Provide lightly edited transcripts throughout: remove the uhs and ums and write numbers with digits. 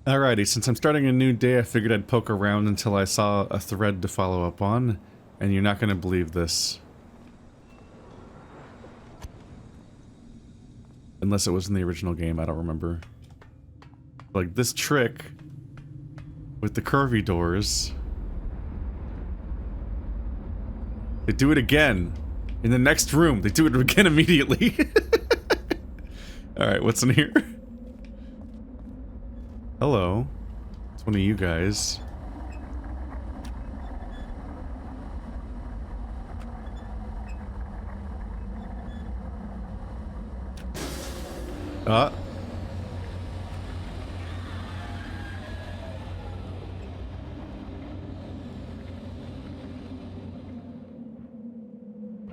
Alrighty, since I'm starting a new day, I figured I'd poke around until I saw a thread to follow up on, and you're not gonna believe this. Unless it was in the original game, I don't remember. Like, this trick with the curvy doors. They do it again. In the next room, they do it again immediately. Alright, what's in here? Hello. It's one of you guys.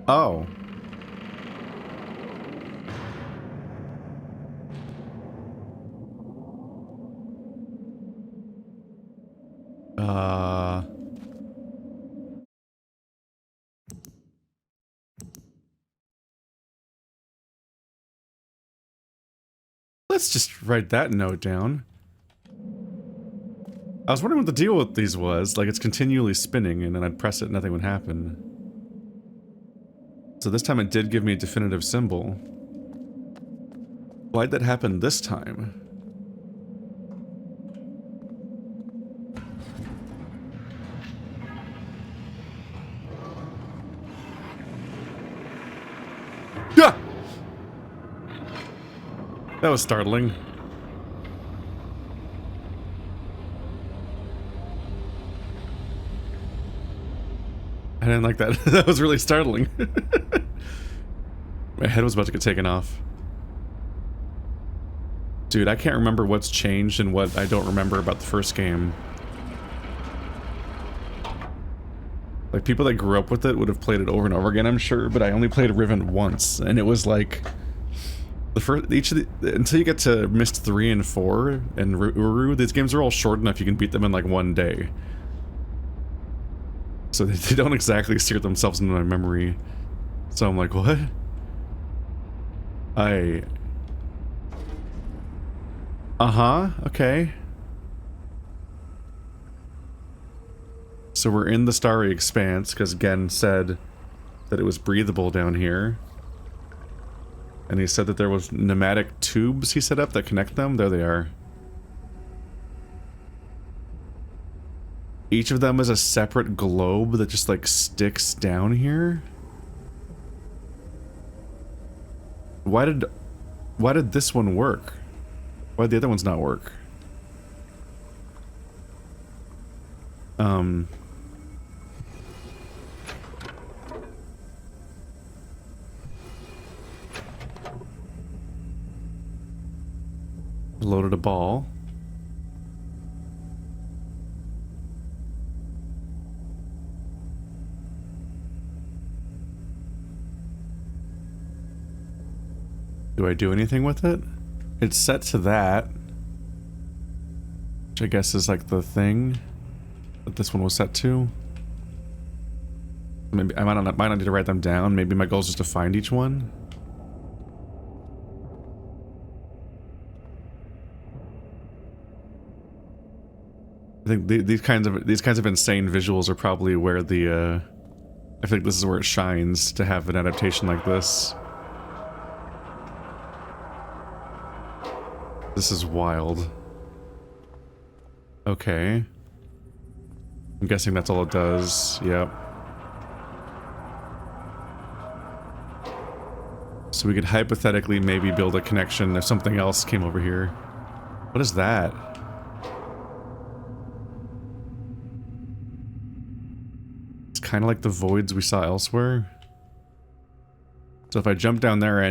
Oh. Let's just write that note down. I was wondering what the deal with these was. Like, it's continually spinning, and then I'd press it and nothing would happen. So this time it did give me a definitive symbol. Why'd that happen this time? Ah! That was startling. I didn't like that. That was really startling. My head was about to get taken off. Dude, I can't remember what's changed and what I don't remember about the first game. Like, people that grew up with it would have played it over and over again, I'm sure, but I only played Riven once, and it was like... The first, until you get to Mist 3 and 4 and Uru, these games are all short enough you can beat them in like one day. So they don't exactly sear themselves into my memory. So I'm like, what? Okay. So we're in the starry expanse, because Gehn said that it was breathable down here. And he said that there was pneumatic tubes he set up that connect them. There they are. Each of them is a separate globe that just like sticks down here. Why did this one work? Why did the other ones not work? Loaded a ball. Do I do anything with it? It's set to that. Which I guess is like the thing that this one was set to. Maybe I might not need to write them down. Maybe my goal is just to find each one. I think these kinds of insane visuals are probably where the I think this is where it shines to have an adaptation like this. This is wild. Okay. I'm guessing that's all it does. Yep. So we could hypothetically maybe build a connection if something else came over here. What is that? Kind of like the voids we saw elsewhere. So if I jump down there, I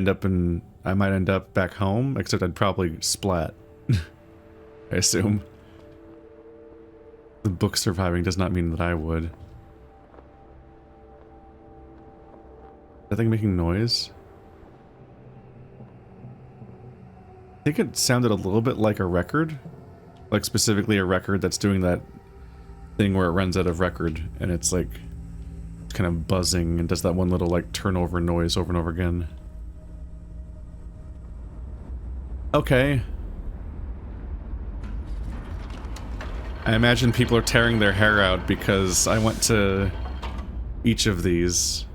might end up back home, except I'd probably splat. I assume. The book surviving does not mean that I would. Is that thing making noise? I think it sounded a little bit like a record. Like specifically a record that's doing that thing where it runs out of record and it's like kind of buzzing and does that one little like turnover noise over and over again. Okay. I imagine people are tearing their hair out because I went to each of these.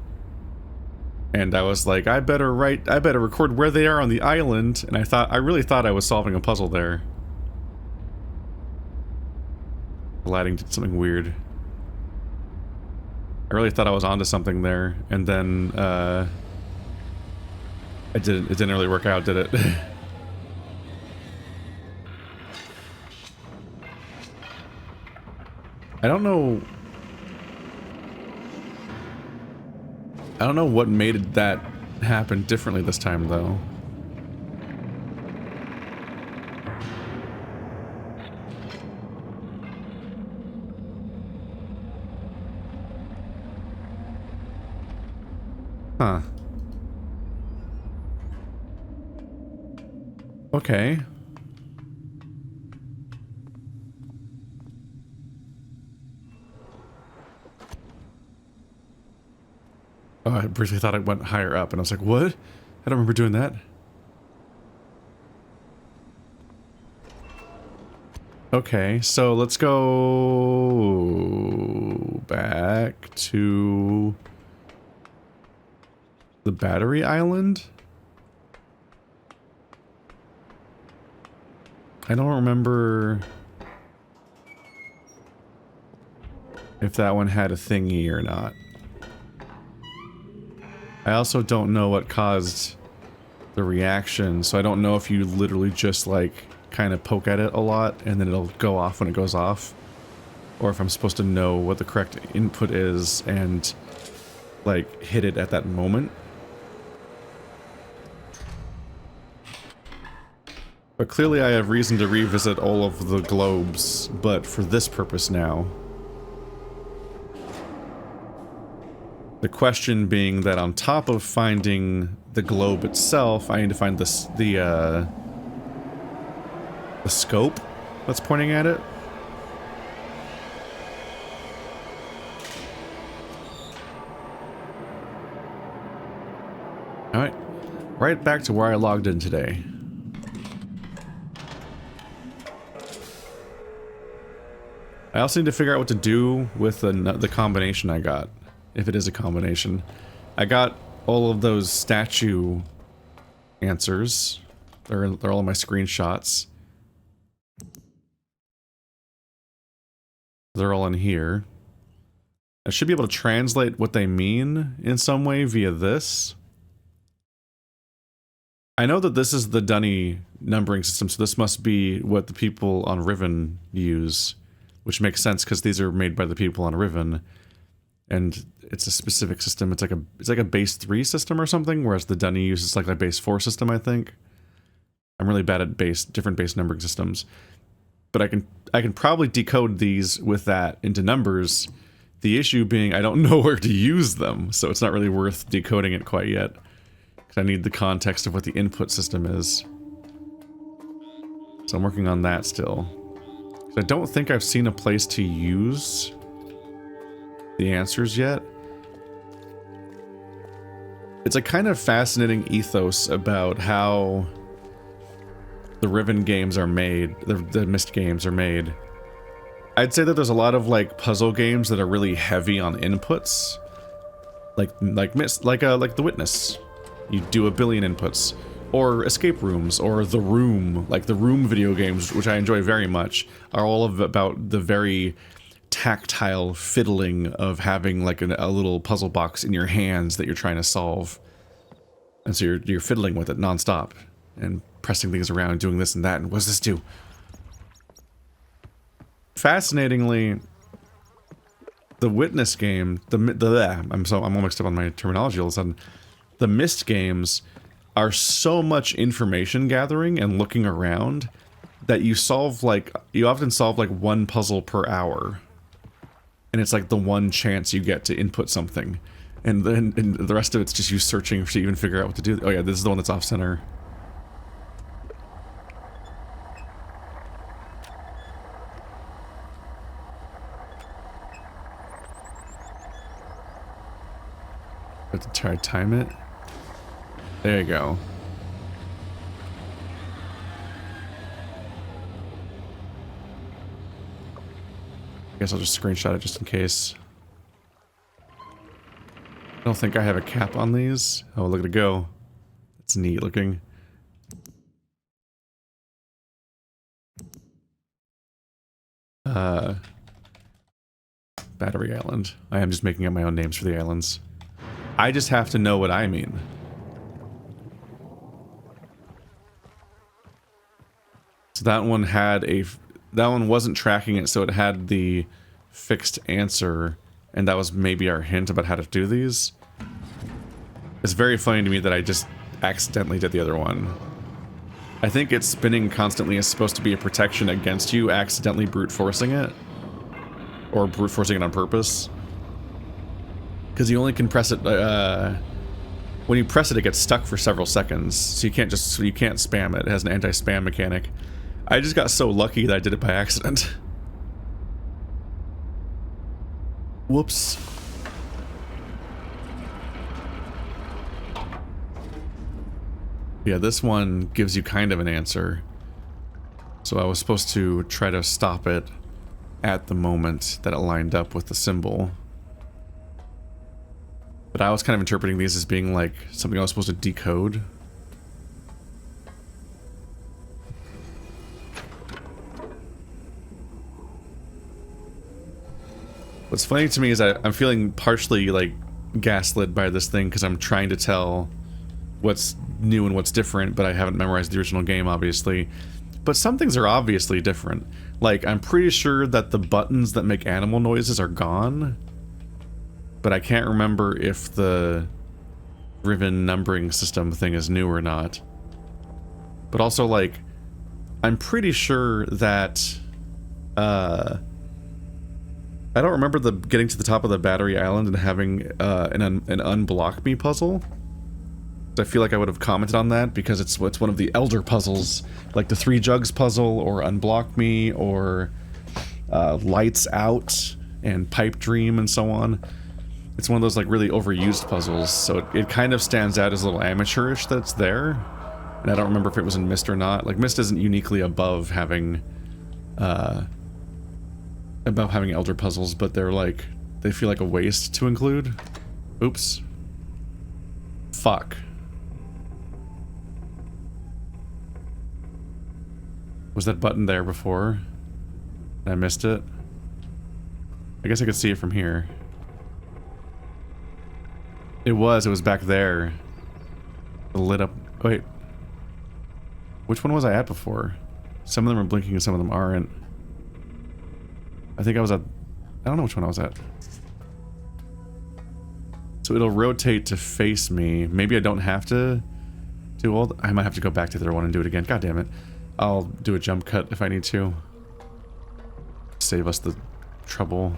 And I was like, I better record where they are on the island. And I really thought I was solving a puzzle there. The lighting did something weird. I really thought I was onto something there, and then, it didn't really work out, did it? I don't know what made that happen differently this time, though. Huh. Okay. Oh, I briefly thought it went higher up, and I was like, what? I don't remember doing that. Okay, so let's go back to the battery island? I don't remember if that one had a thingy or not. I also don't know what caused the reaction, so I don't know if you literally just like kind of poke at it a lot and then it'll go off when it goes off, or if I'm supposed to know what the correct input is and like hit it at that moment. But clearly I have reason to revisit all of the globes, but for this purpose now. The question being that on top of finding the globe itself, I need to find the scope that's pointing at it. Alright, right back to where I logged in today. I also need to figure out what to do with the combination I got, if it is a combination. I got all of those statue answers. They're all in my screenshots. They're all in here. I should be able to translate what they mean in some way via this. I know that this is the Dunny numbering system, so this must be what the people on Riven use. Which makes sense because these are made by the people on Riven, and it's a specific system. It's like a base 3 system or something, whereas the Dunny uses like a base 4 system, I think. I'm really bad at different base numbering systems, but I can probably decode these with that into numbers. The issue being I don't know where to use them, so it's not really worth decoding it quite yet, because I need the context of what the input system is. So I'm working on that still. I don't think I've seen a place to use the answers yet. It's a kind of fascinating ethos about how the Riven games are made, the Myst games are made. I'd say that there's a lot of like puzzle games that are really heavy on inputs, like Myst, like The Witness. You do a billion inputs. Or escape rooms, or The Room, like the Room video games, which I enjoy very much, are all about the very tactile fiddling of having like a little puzzle box in your hands that you're trying to solve. And so you're fiddling with it nonstop, and pressing things around, doing this and that, and what does this do? Fascinatingly, the Witness game, I'm all mixed up on my terminology all of a sudden. The Myst games are so much information gathering and looking around that you often solve like one puzzle per hour. And it's like the one chance you get to input something. And then the rest of it's just you searching to even figure out what to do. Oh yeah, this is the one that's off center. Have to try to time it. There you go. I guess I'll just screenshot it just in case. I don't think I have a cap on these. Oh, look at it go. It's neat looking. Battery Island. I am just making up my own names for the islands. I just have to know what I mean. So that one had a... That one wasn't tracking it, so it had the fixed answer, and that was maybe our hint about how to do these. It's very funny to me that I just accidentally did the other one. I think it's spinning constantly is supposed to be a protection against you accidentally brute forcing it. Or brute forcing it on purpose. Because you only can press it, when you press it, it gets stuck for several seconds. So you can't spam it. It has an anti-spam mechanic. I just got so lucky that I did it by accident. Whoops. Yeah, this one gives you kind of an answer. So I was supposed to try to stop it at the moment that it lined up with the symbol. But I was kind of interpreting these as being like something I was supposed to decode. What's funny to me is I'm feeling partially like gaslit by this thing because I'm trying to tell what's new and what's different, but I haven't memorized the original game, obviously. But some things are obviously different. Like, I'm pretty sure that the buttons that make animal noises are gone, but I can't remember if the Riven numbering system thing is new or not. But also, like, I'm pretty sure that, I don't remember getting to the top of the battery island and having an unblock me puzzle. I feel like I would have commented on that because it's one of the elder puzzles, like the 3 jugs puzzle, or unblock me, or lights out, and pipe dream, and so on. It's one of those like really overused puzzles, so it kind of stands out as a little amateurish that it's there. And I don't remember if it was in Myst or not. Like, Myst isn't uniquely above having elder puzzles, but they're like, they feel like a waste to include. Oops. Fuck. Was that button there before? I missed it. I guess I could see it from here. It was back there. It lit up. Wait. Which one was I at before? Some of them are blinking and some of them aren't. I think I was at... I don't know which one I was at. So it'll rotate to face me. Maybe I don't have to do all... I might have to go back to the other one and do it again. God damn it. I'll do a jump cut if I need to. Save us the trouble.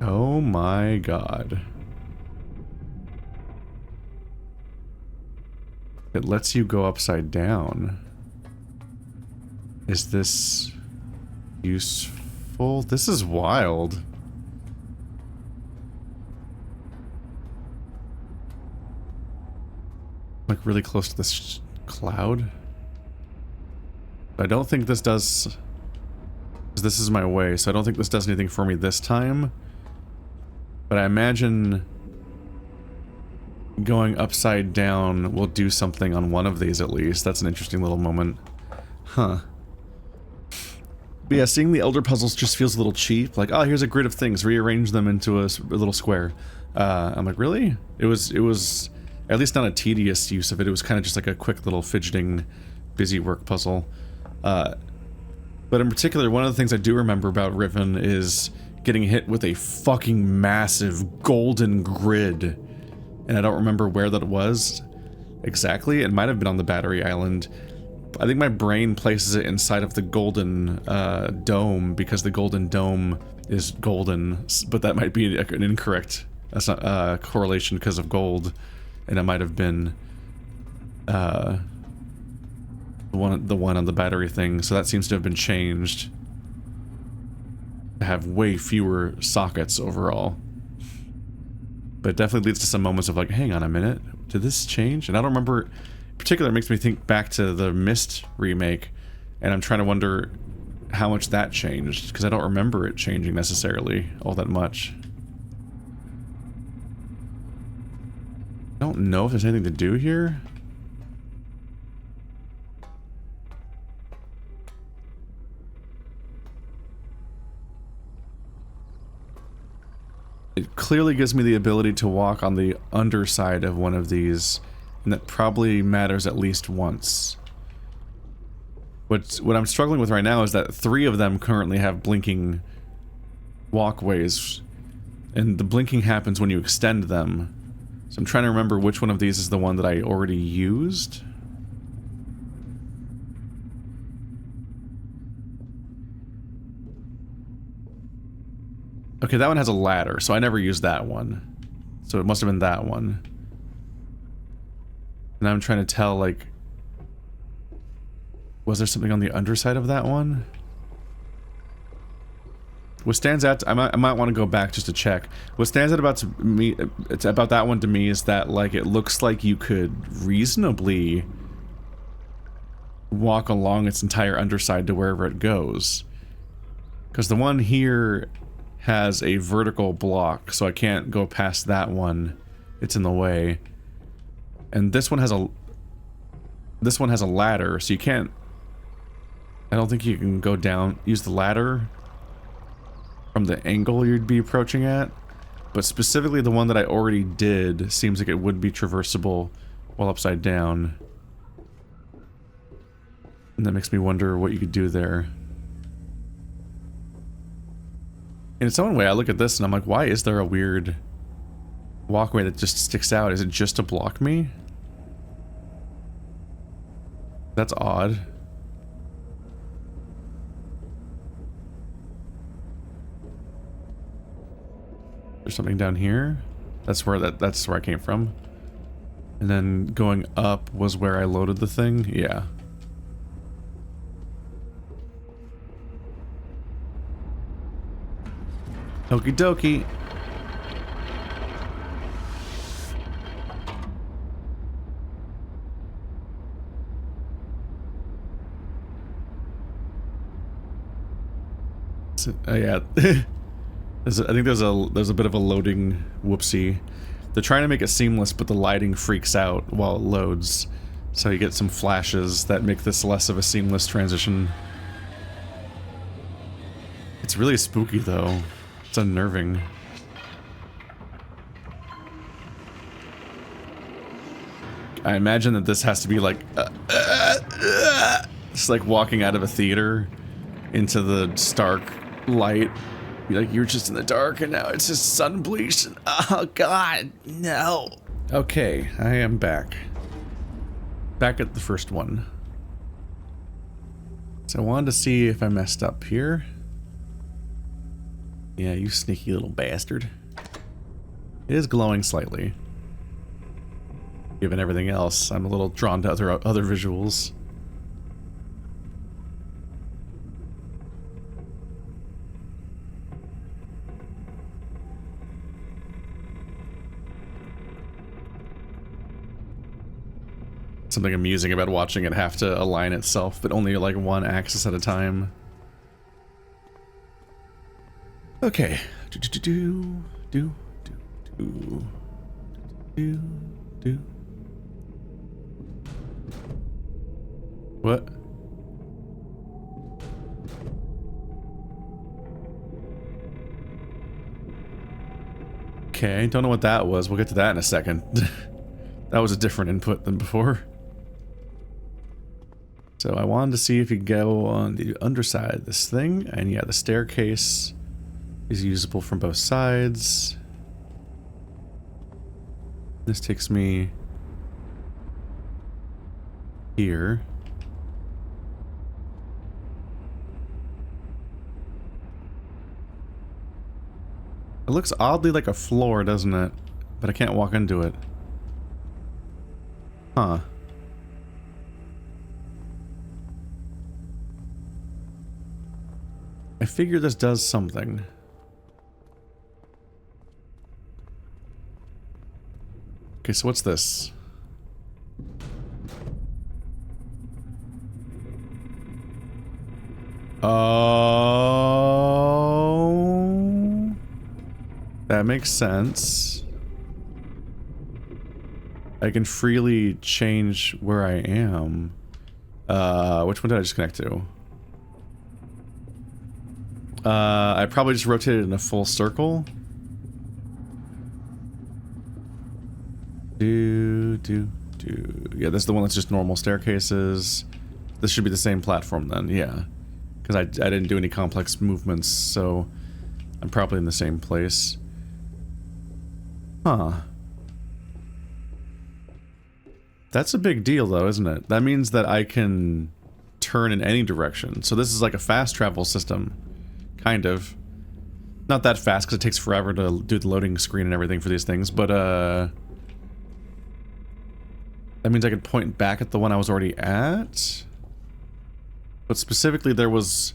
Oh my god. It lets you go upside down. Is this useful? This is wild. Like really close to this cloud. I don't think this does... This is my way, so I don't think this does anything for me this time. But I imagine going upside down will do something on one of these at least. That's an interesting little moment. Huh. But yeah, seeing the elder puzzles just feels a little cheap. Like, oh, here's a grid of things. Rearrange them into a little square. I'm like, really? It was at least not a tedious use of it. It was kind of just like a quick little fidgeting, busy work puzzle. But in particular, one of the things I do remember about Riven is getting hit with a fucking massive golden grid. And I don't remember where that was exactly. It might have been on the battery island. I think my brain places it inside of the golden dome because the golden dome is golden, but that might be an incorrect. That's not correlation because of gold, and it might have been the one on the battery thing. So that seems to have been changed to have way fewer sockets overall. But it definitely leads to some moments of like, hang on a minute, did this change? And I don't remember. In particular, it makes me think back to the Myst remake And I'm trying to wonder how much that changed, because I don't remember it changing necessarily all that much. I don't know if there's anything to do here. It clearly gives me the ability to walk on the underside of one of these, and that probably matters at least once. What I'm struggling with right now is that 3 of them currently have blinking walkways, and the blinking happens when you extend them. So I'm trying to remember which one of these is the one that I already used. Okay, that one has a ladder, so I never used that one. So it must have been that one. And I'm trying to tell, like... Was there something on the underside of that one? What stands out... I might want to go back just to check. What stands out about me... It's about that one to me is that, like, it looks like you could reasonably walk along its entire underside to wherever it goes. Because the one here has a vertical block, so I can't go past that one. It's in the way. And this one has a ladder, so you can't... I don't think you can go down, use the ladder from the angle you'd be approaching at. But specifically the one that I already did seems like it would be traversable while upside down. And that makes me wonder what you could do there. In its own way, I look at this and I'm like, why is there a weird walkway that just sticks out? Is it just to block me? That's odd. There's something down here. That's where I came from. And then going up was where I loaded the thing. Yeah. Okie dokie. So, yeah. I think there's a bit of a loading whoopsie. They're trying to make it seamless, but the lighting freaks out while it loads. So you get some flashes that make this less of a seamless transition. It's really spooky though. It's unnerving. I imagine that this has to be like it's like walking out of a theater into the stark light. Like you're just in the dark and now it's just sun bleached. Oh god, no. Okay, I am back. Back at the first one. So I wanted to see if I messed up here. Yeah, you sneaky little bastard. It is glowing slightly. Given everything else, I'm a little drawn to other visuals. Something amusing about watching it have to align itself, but only like one axis at a time. Okay. What? Okay, don't know what that was. We'll get to that in a second. That was a different input than before. So I wanted to see if you could go on the underside of this thing, and yeah, the staircase is usable from both sides. This takes me here. It looks oddly like a floor, doesn't it? But I can't walk into it. Huh. I figure this does something. Okay, so what's this? Oh, that makes sense. I can freely change where I am. Which one did I just connect to? I probably just rotated in a full circle. Yeah, this is the one that's just normal staircases. This should be the same platform then, yeah. Because I didn't do any complex movements, so I'm probably in the same place. Huh. That's a big deal though, isn't it? That means that I can turn in any direction. So this is like a fast travel system. Kind of. Not that fast because it takes forever to do the loading screen and everything for these things, but that means I could point back at the one I was already at. But specifically there was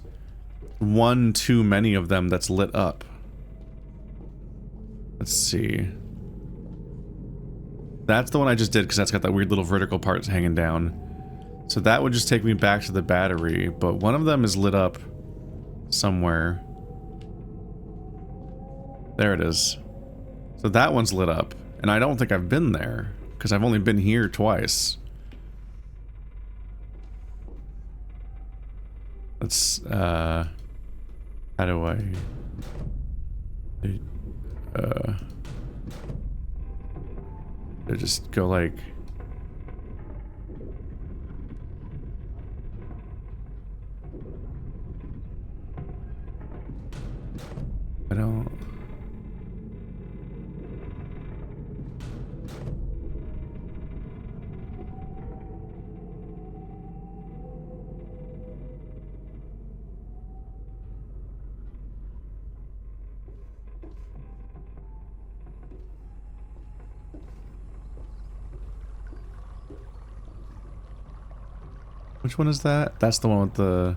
one too many of them that's lit up. Let's see. That's the one I just did because that's got that weird little vertical part hanging down. So that would just take me back to the battery, but one of them is lit up somewhere. There it is. So that one's lit up, and I don't think I've been there because I've only been here twice. Let's, how do I just go like... I don't... Which one is that? That's the one with the...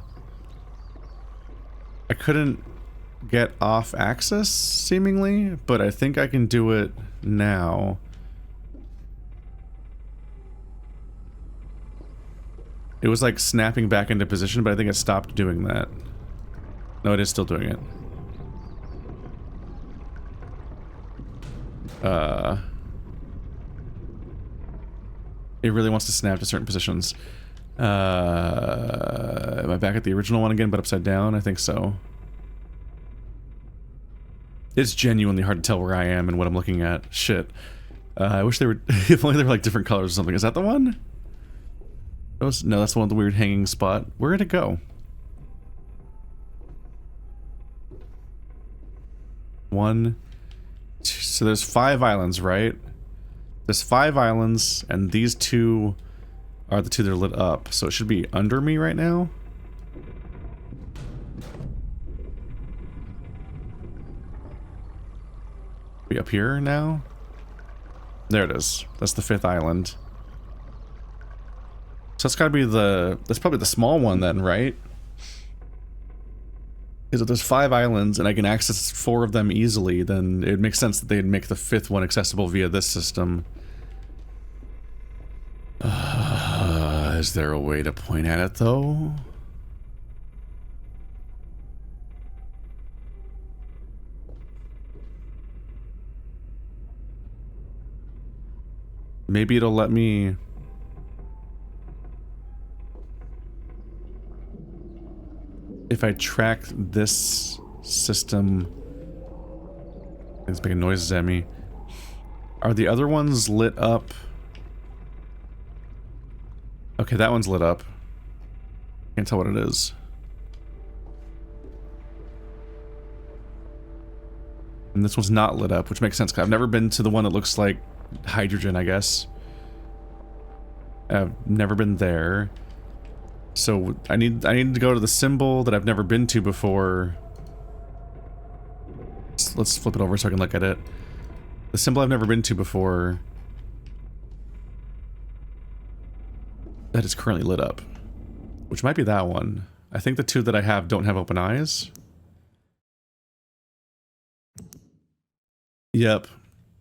I couldn't get off axis, seemingly, but I think I can do it now. It was like snapping back into position, but I think it stopped doing that. No, it is still doing it. It really wants to snap to certain positions. Am I back at the original one again, but upside down? I think so. It's genuinely hard to tell where I am and what I'm looking at. Shit. I wish they were... if only they were like different colors or something. Is that the one? No, that's the one with the weird hanging spot. Where did it go? One... Two, so there's 5 islands, right? There's 5 islands, and these 2... are the 2 that are lit up, so it should be under me right now. Be up here now? There it is. That's the 5th island. So that's gotta be the... that's probably the small one then, right? Because if there's 5 islands and I can access 4 of them easily, then it makes sense that they'd make the 5th one accessible via this system. Is there a way to point at it, though? Maybe it'll let me... if I track this system... It's making noises at me. Are the other ones lit up? Okay, that one's lit up. Can't tell what it is. And this one's not lit up, which makes sense, 'cause I've never been to the one that looks like hydrogen, I guess. I've never been there. So I need to go to the symbol that I've never been to before. Let's flip it over so I can look at it. The symbol I've never been to before that is currently lit up, which might be that one. I think the 2 that I have don't have open eyes. Yep.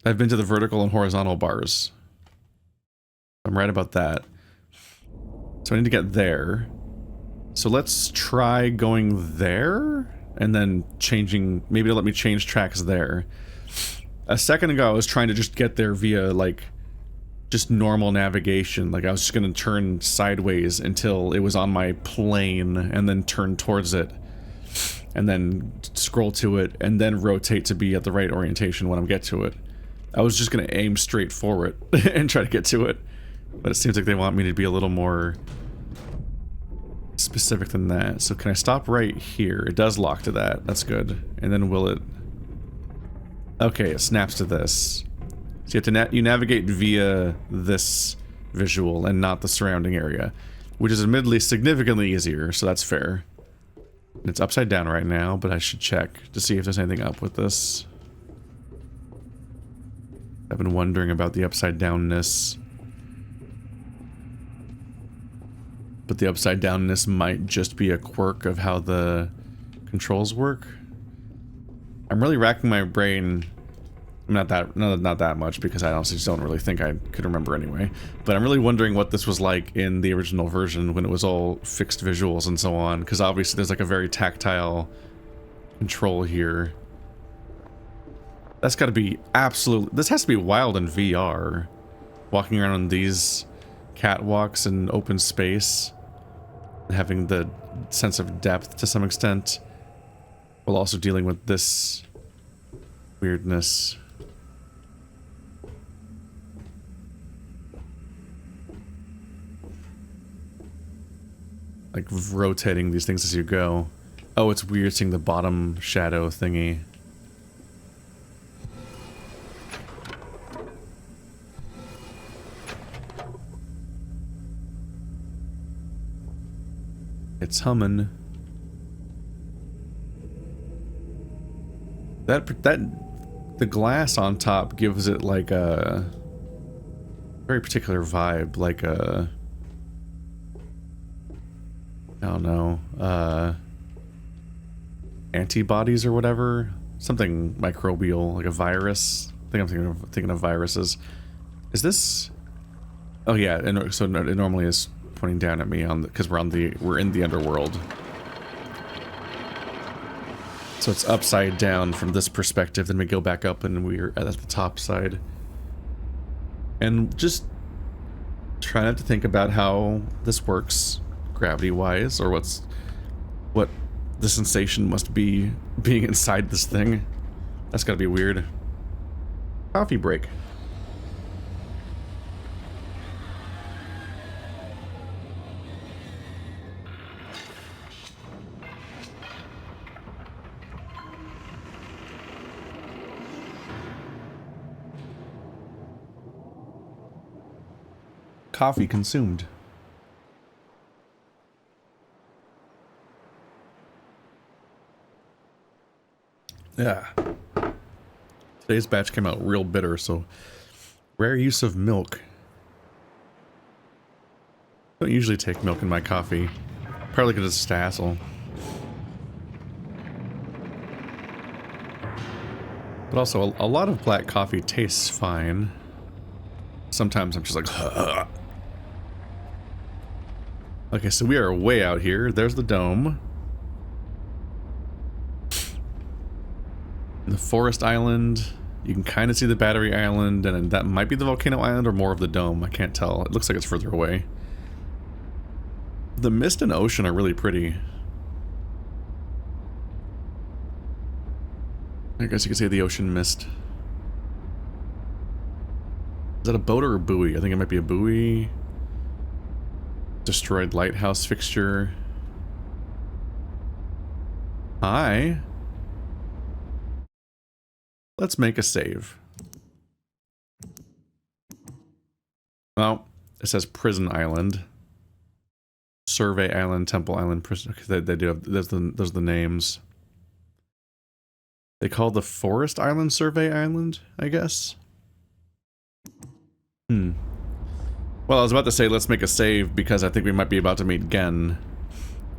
I've been to the vertical and horizontal bars. I'm right about that. So I need to get there. So let's try going there and then changing, maybe it'll let me change tracks there. A second ago I was trying to just get there via like just normal navigation. Like I was just gonna turn sideways until it was on my plane and then turn towards it and then scroll to it and then rotate to be at the right orientation when I get to it. I was just gonna aim straight for it and try to get to it, but it seems like they want me to be a little more specific than that. So can I stop right here? It does lock to that. That's good. And then will it... Okay, it snaps to this. So you have to you navigate via this visual and not the surrounding area, which is admittedly significantly easier, so that's fair. It's upside down right now, but I should check to see if there's anything up with this. I've been wondering about the upside downness. But the upside downness might just be a quirk of how the controls work. I'm really racking my brain. Not that much, because I honestly just don't really think I could remember anyway. But I'm really wondering what this was like in the original version when it was all fixed visuals and so on. Because obviously there's like a very tactile control here. That's got to be absolutely... This has to be wild in VR. Walking around on these catwalks in open space. And having the sense of depth to some extent. While also dealing with this weirdness. Like rotating these things as you go. Oh, it's weird seeing the bottom shadow thingy. It's humming. The glass on top gives it like a very particular vibe, like a... I don't know, antibodies or whatever, something microbial, like a virus. I think I'm thinking of viruses. Is this? Oh yeah, and so it normally is pointing down at me on because we're in the underworld. So it's upside down from this perspective. Then we go back up and we're at the top side. And just try not to think about how this works gravity-wise, or what the sensation must be being inside this thing. That's gotta be weird. Coffee break. Coffee consumed. Yeah. Today's batch came out real bitter, so rare use of milk. Don't usually take milk in my coffee. Probably because it's hassle. But also, a lot of black coffee tastes fine. Sometimes I'm just like, ugh. Okay, so we are way out here. There's the dome. The forest island. You can kind of see the battery island, and that might be the volcano island or more of the dome. I can't tell. It looks like it's further away. The mist and ocean are really pretty. I guess you could say the ocean mist. Is that a boat or a buoy? I think it might be a buoy. Destroyed lighthouse fixture. Hi. Let's make a save. Oh, it says Prison Island. Survey Island, Temple Island, Prison. Okay, they do have, those are the names. They call the Forest Island Survey Island, I guess. Well, I was about to say let's make a save because I think we might be about to meet Gehn.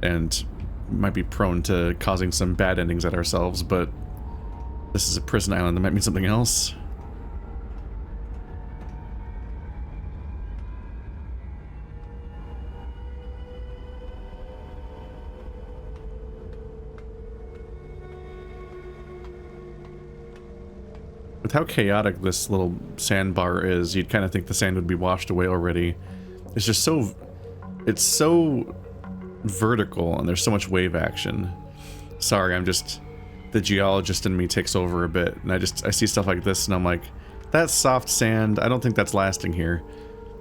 And might be prone to causing some bad endings at ourselves, but this is a prison island. That might mean something else. With how chaotic this little sandbar is, you'd kind of think the sand would be washed away already. It's just so... It's so vertical, and there's so much wave action. Sorry, I'm just... The geologist in me takes over a bit, and I see stuff like this, and I'm like, that's soft sand. I don't think that's lasting here.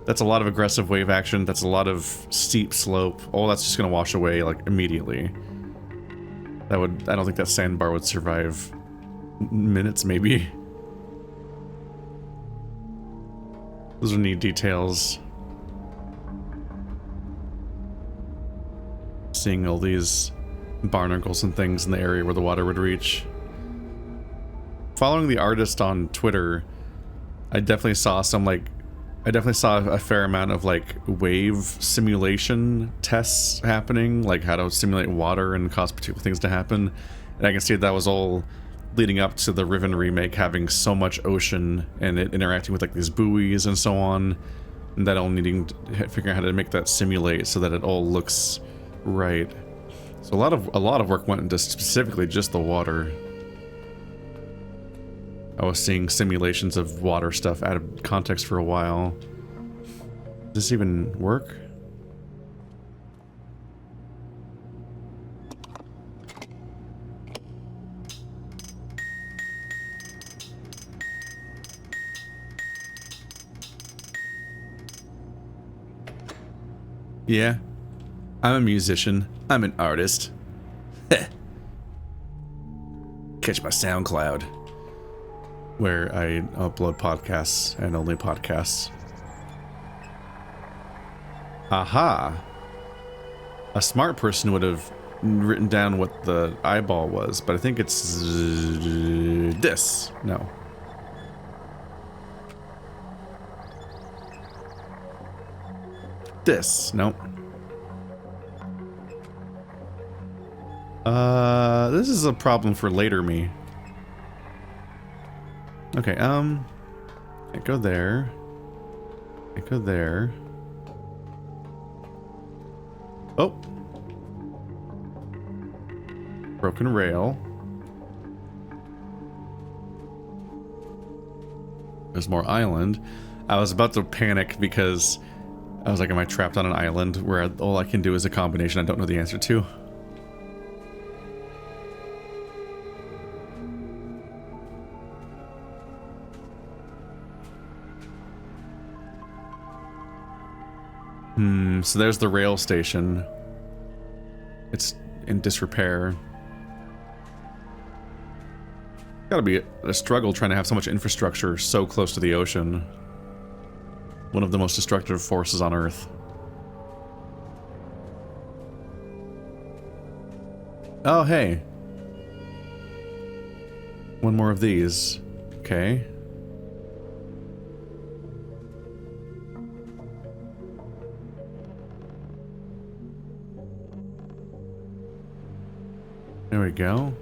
That's a lot of aggressive wave action. That's a lot of steep slope. Oh, that's just gonna wash away, like, immediately. I don't think that sandbar would survive minutes, maybe. Those are neat details. Seeing all these barnacles and things in the area where the water would reach. Following the artist on Twitter, I definitely saw a fair amount of like wave simulation tests happening, like how to simulate water and cause particular things to happen. And I can see that was all leading up to the Riven remake having so much ocean and it interacting with like these buoys and so on, and that all needing to figure out how to make that simulate so that it all looks right. So a lot of work went into specifically just the water. I was seeing simulations of water stuff out of context for a while. Does this even work? Yeah. I'm a musician. I'm an artist. Catch my SoundCloud, where I upload podcasts and only podcasts. Aha! A smart person would have written down what the eyeball was, but I think it's this. No. This. Nope. This is a problem for later me. Okay, I go there. I go there. Oh. Broken rail. There's more island. I was about to panic because I was like, am I trapped on an island where all I can do is a combination I don't know the answer to? So there's the rail station. It's in disrepair. Gotta be a struggle trying to have so much infrastructure so close to the ocean. One of the most destructive forces on Earth. Oh, hey. One more of these. Okay. There we go.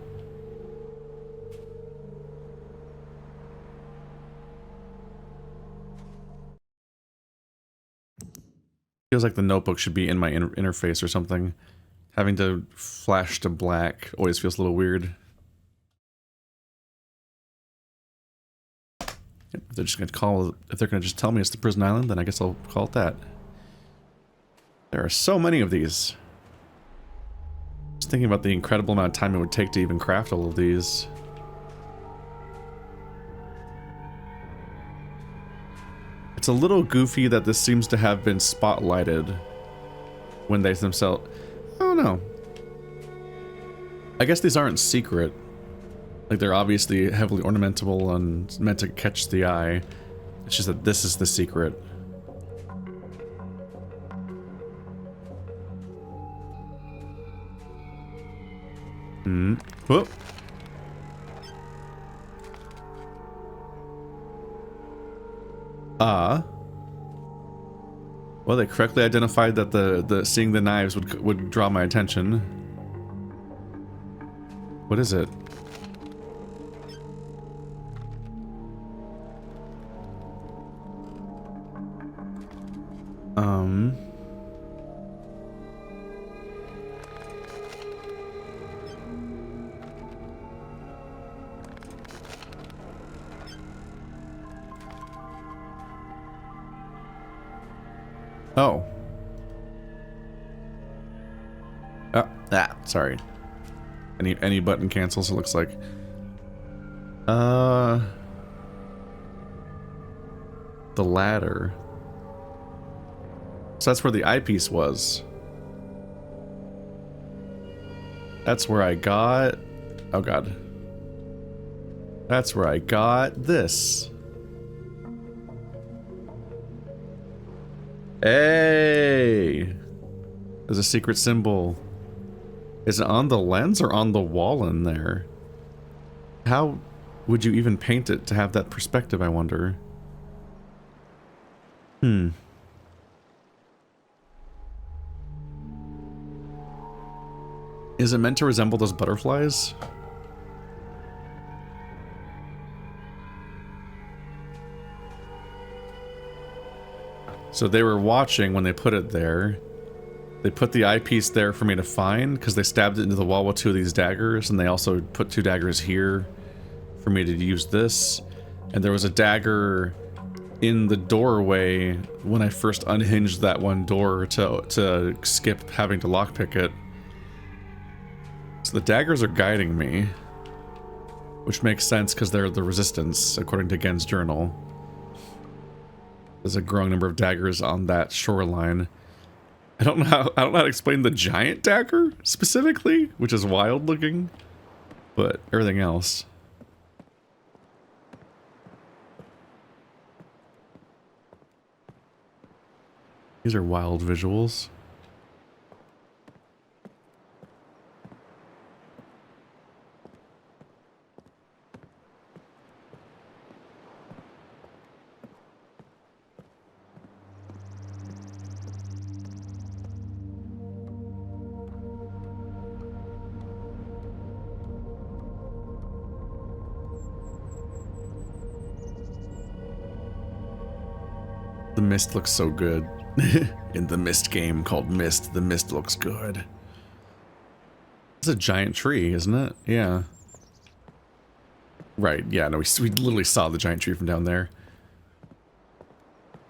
Feels like the notebook should be in my interface or something. Having to flash to black always feels a little weird. If they're just gonna if they're gonna just tell me it's the prison island, then I guess I'll call it that. There are so many of these. Just thinking about the incredible amount of time it would take to even craft all of these. It's a little goofy that this seems to have been spotlighted when they themselves... I don't know. I guess these aren't secret. Like, they're obviously heavily ornamentable and meant to catch the eye. It's just that this is the secret. Whoop. Well, they correctly identified that the seeing the knives would draw my attention. What is it? Oh. Sorry. Any button cancels, it looks like. The ladder. So that's where the eyepiece was. That's where I got... Oh god. That's where I got this. Hey! There's a secret symbol. Is it on the lens or on the wall in there? How would you even paint it to have that perspective, I wonder? Is it meant to resemble those butterflies? So they were watching when they put it there. They put the eyepiece there for me to find because they stabbed it into the wall with 2 of these daggers, and they also put 2 daggers here for me to use this. And there was a dagger in the doorway when I first unhinged that one door to skip having to lockpick it. So the daggers are guiding me, which makes sense because they're the resistance, according to Gehn's journal. There's a growing number of daggers on that shoreline. I don't know how to explain the giant dagger specifically, which is wild looking, but everything else. These are wild visuals. The mist looks so good. In the mist game called Mist, the mist looks good. It's a giant tree, isn't it? Yeah. Right, yeah, no, we literally saw the giant tree from down there.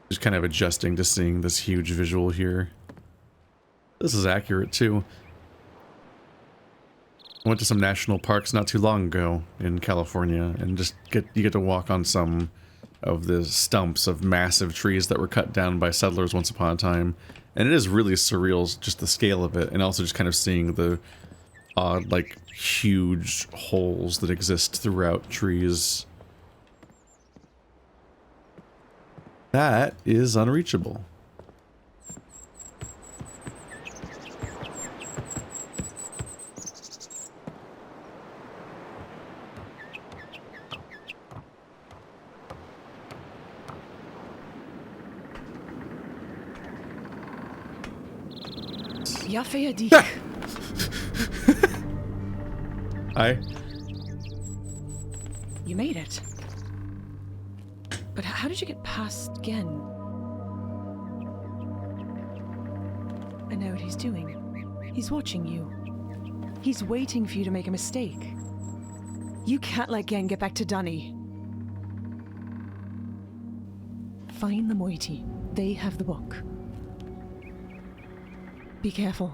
Just kind of adjusting to seeing this huge visual here. This is accurate, too. I went to some national parks not too long ago in California, and just you get to walk on some of the stumps of massive trees that were cut down by settlers once upon a time. And it is really surreal, just the scale of it, and also just kind of seeing the odd, like, huge holes that exist throughout trees. That is unreachable. Ja, för dig. Hi. You made it. But how did you get past Gehn? I know what he's doing. He's watching you. He's waiting for you to make a mistake. You can't let Gehn get back to Dunny. Find the moiety. They have the book. Be careful.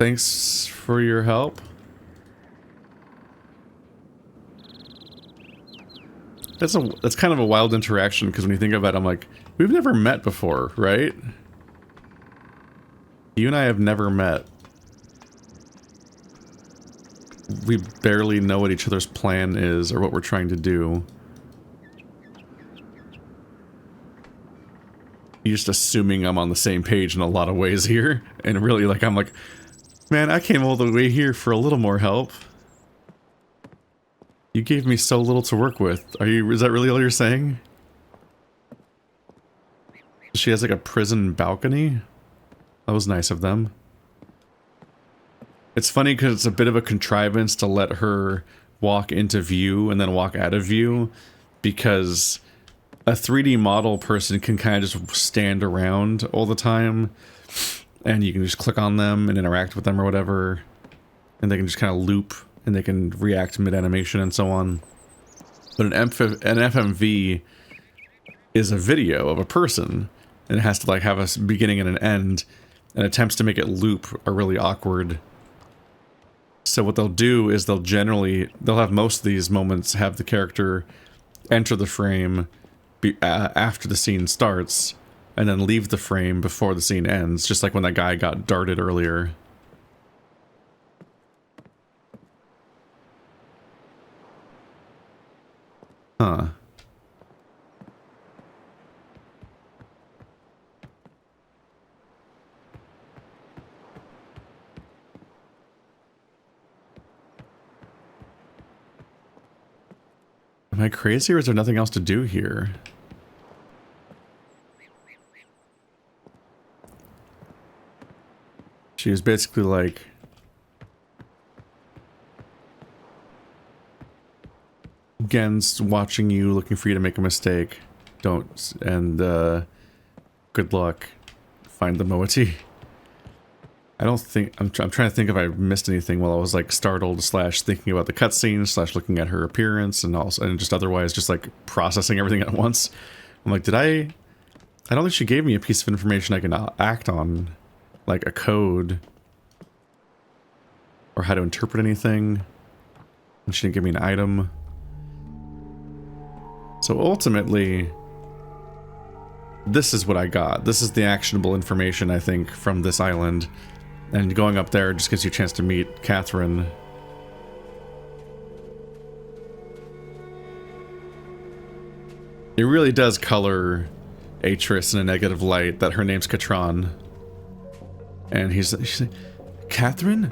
Thanks for your help. That's kind of a wild interaction, because when you think about it, I'm like, we've never met before, right? You and I have never met. We barely know what each other's plan is or what we're trying to do. You're just assuming I'm on the same page in a lot of ways here. And really, like, I'm like, man, I came all the way here for a little more help. You gave me so little to work with. Is that really all you're saying? She has like a prison balcony? That was nice of them. It's funny because it's a bit of a contrivance to let her walk into view and then walk out of view, because a 3D model person can kind of just stand around all the time, and you can just click on them and interact with them or whatever, and they can just kind of loop, and they can react mid-animation and so on. But an FMV is a video of a person, and it has to like have a beginning and an end, and attempts to make it loop are really awkward. So what they'll do is they'll have most of these moments have the character enter the frame after the scene starts, and then leave the frame before the scene ends, just like when that guy got darted earlier. Huh. Am I crazy, or is there nothing else to do here? She was basically like... Gehn's watching you, looking for you to make a mistake. Don't, and good luck. Find the moiety. I don't think, I'm trying to think if I missed anything while I was like startled / thinking about the cutscene / looking at her appearance and also, and just otherwise just like processing everything at once. I'm like, I don't think she gave me a piece of information I can act on, like a code or how to interpret anything. And she didn't give me an item. So ultimately, this is what I got. This is the actionable information, I think, from this island. And going up there just gives you a chance to meet Catherine. It really does color Atris in a negative light that her name's Katron. And she's like, Catherine?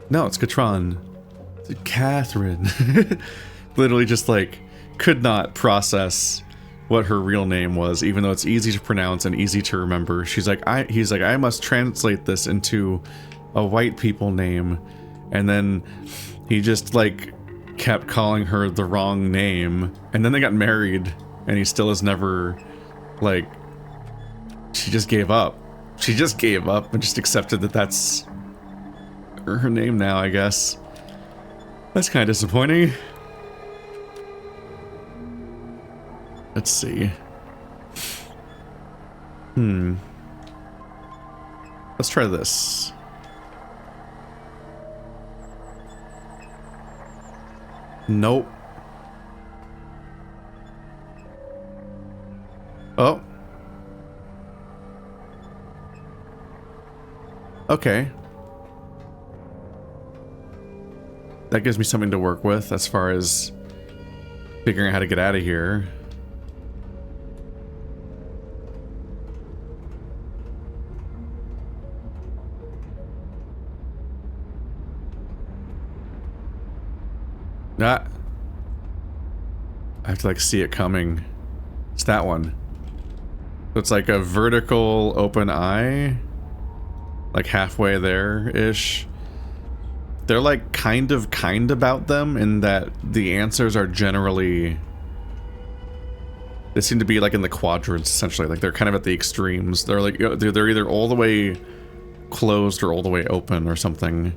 No, it's Katron. It's Catherine. Literally just like, could not process what her real name was, even though it's easy to pronounce and easy to remember. He's like, I must translate this into a white people name. And then he just like kept calling her the wrong name. And then they got married, and he still has never, like, she just gave up. She just gave up and just accepted that that's her name now, I guess. That's kind of disappointing. Let's see. Let's try this. Nope. Oh. Okay. That gives me something to work with as far as figuring out how to get out of here. I have to like see it coming. It's that one. So it's like a vertical open eye, like halfway there-ish. They're like kind about them in that the answers are generally, they seem to be like in the quadrants essentially. Like they're kind of at the extremes. They're like they're either all the way closed or all the way open or something.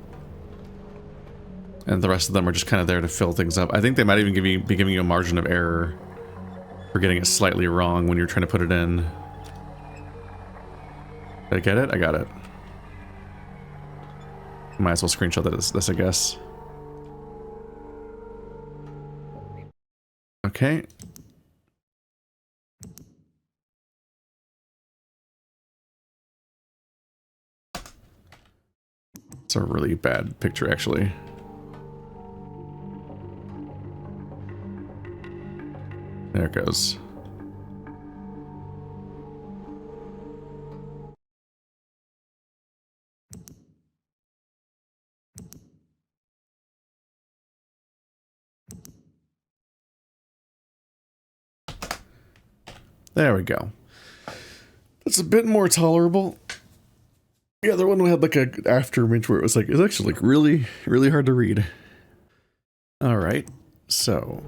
And the rest of them are just kind of there to fill things up. I think they might even be giving you a margin of error for getting it slightly wrong when you're trying to put it in. Did I get it? I got it. Might as well screenshot this, I guess. Okay. It's a really bad picture, actually. There it goes. There we go. That's a bit more tolerable. The other one had like a after image where it was like, it's actually like really, really hard to read. All right, so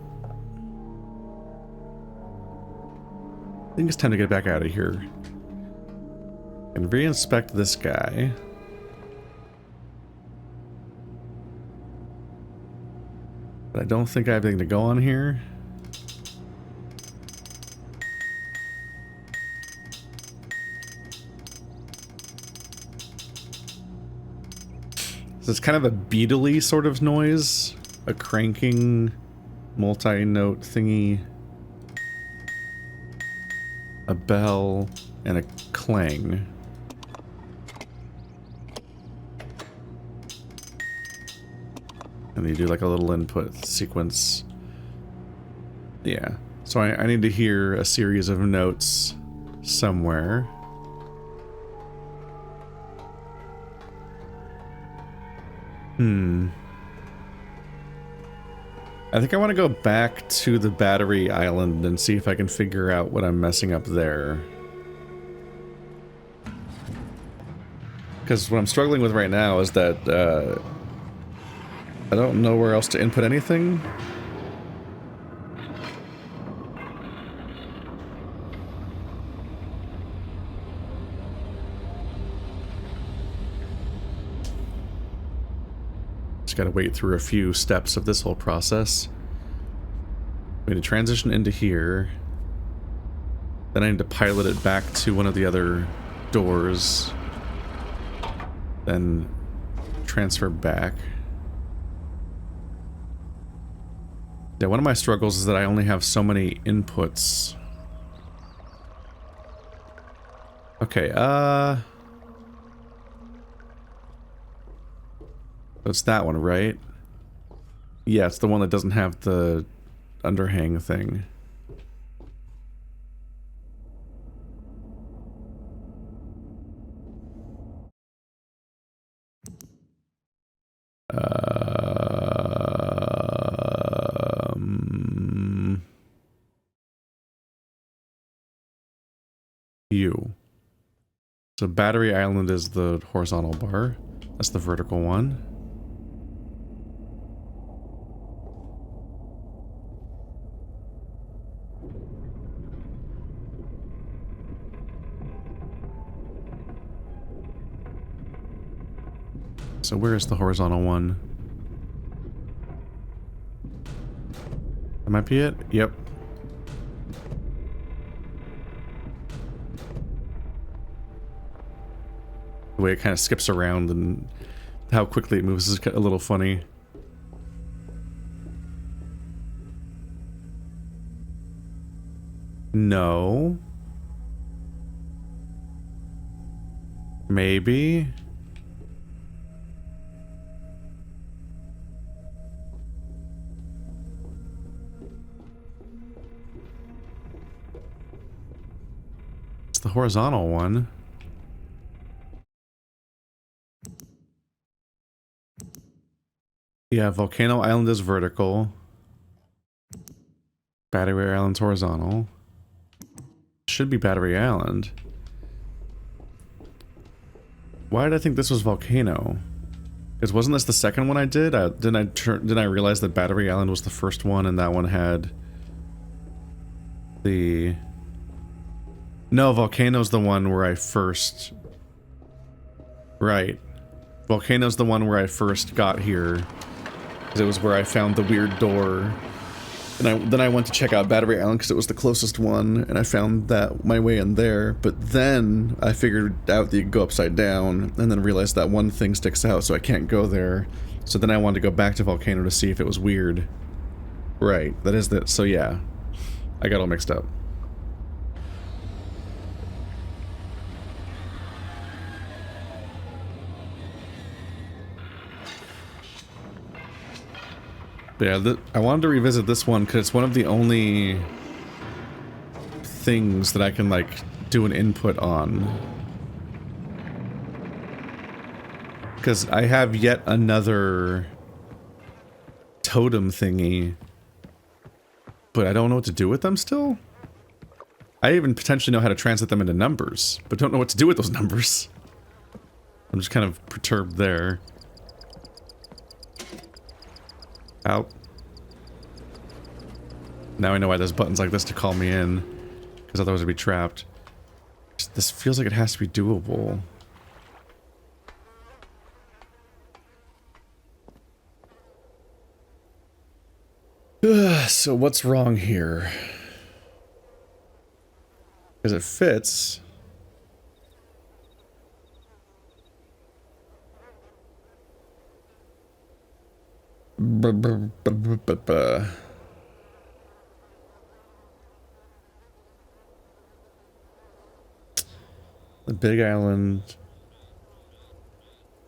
I think it's time to get back out of here. can re-inspect this guy. But I don't think I have anything to go on here. So it's kind of a beetle-y sort of noise. A cranking, multi-note thingy. A bell and a clang. And you do like a little input sequence. Yeah. So I need to hear a series of notes somewhere. I think I want to go back to the battery island and see if I can figure out what I'm messing up there. Because what I'm struggling with right now is that I don't know where else to input anything. Gotta wait through a few steps of this whole process. I need to transition into here. Then I need to pilot it back to one of the other doors. Then transfer back. Yeah, one of my struggles is that I only have so many inputs. Okay, it's that one, right? Yeah, it's the one that doesn't have the underhang thing. U. So battery island is the horizontal bar. That's the vertical one. So where is the horizontal one? That might be it? Yep. The way it kind of skips around and how quickly it moves is a little funny. No. Maybe. It's the horizontal one. Yeah, Volcano Island is vertical. Battery Island's horizontal. Should be Battery Island. Why did I think this was Volcano? Because wasn't this the second one I did? Didn't I realize that Battery Island was the first one and that one had the... No, Volcano's the one where I first... Right. Volcano's the one where I first got here. Because it was where I found the weird door. And then I went to check out Battery Island because it was the closest one, and I found that my way in there, but then I figured out that you could go upside down, and then realized that one thing sticks out, so I can't go there. So then I wanted to go back to Volcano to see if it was weird. Right, that is that, so yeah. I got all mixed up. But yeah, I wanted to revisit this one because it's one of the only things that I can, like, do an input on. Because I have yet another totem thingy, but I don't know what to do with them still. I even potentially know how to translate them into numbers, but don't know what to do with those numbers. I'm just kind of perturbed there. Out. Now I know why there's buttons like this to call me in, because otherwise I'd be trapped. This feels like it has to be doable. So what's wrong here? Because it fits. The big island.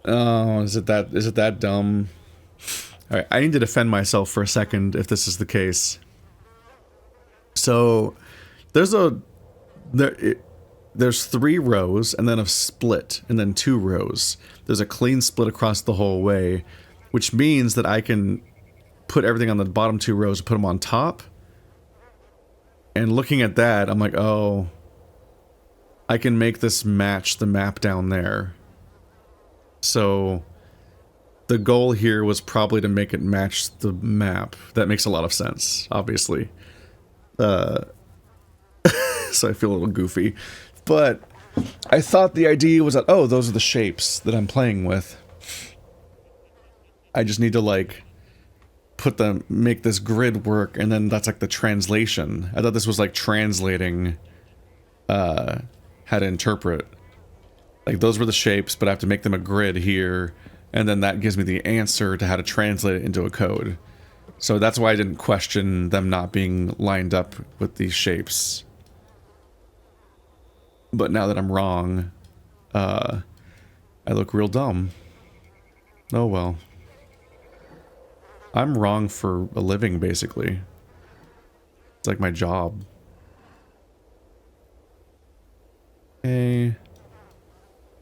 Oh, is it that dumb? Alright, I need to defend myself for a second if this is the case. So there's there's 3 rows and then a split and then 2 rows. There's a clean split across the whole way, which means that I can put everything on the bottom 2 rows and put them on top. And looking at that, I'm like, oh, I can make this match the map down there. So the goal here was probably to make it match the map. That makes a lot of sense, obviously. So I feel a little goofy. But I thought the idea was that, oh, those are the shapes that I'm playing with. I just need to, like, make this grid work, and then that's like the translation. I thought this was like translating how to interpret. Like, those were the shapes, but I have to make them a grid here, and then that gives me the answer to how to translate it into a code. So that's why I didn't question them not being lined up with these shapes. But now that I'm wrong, I look real dumb. Oh well. I'm wrong for a living, basically. It's like my job. Okay.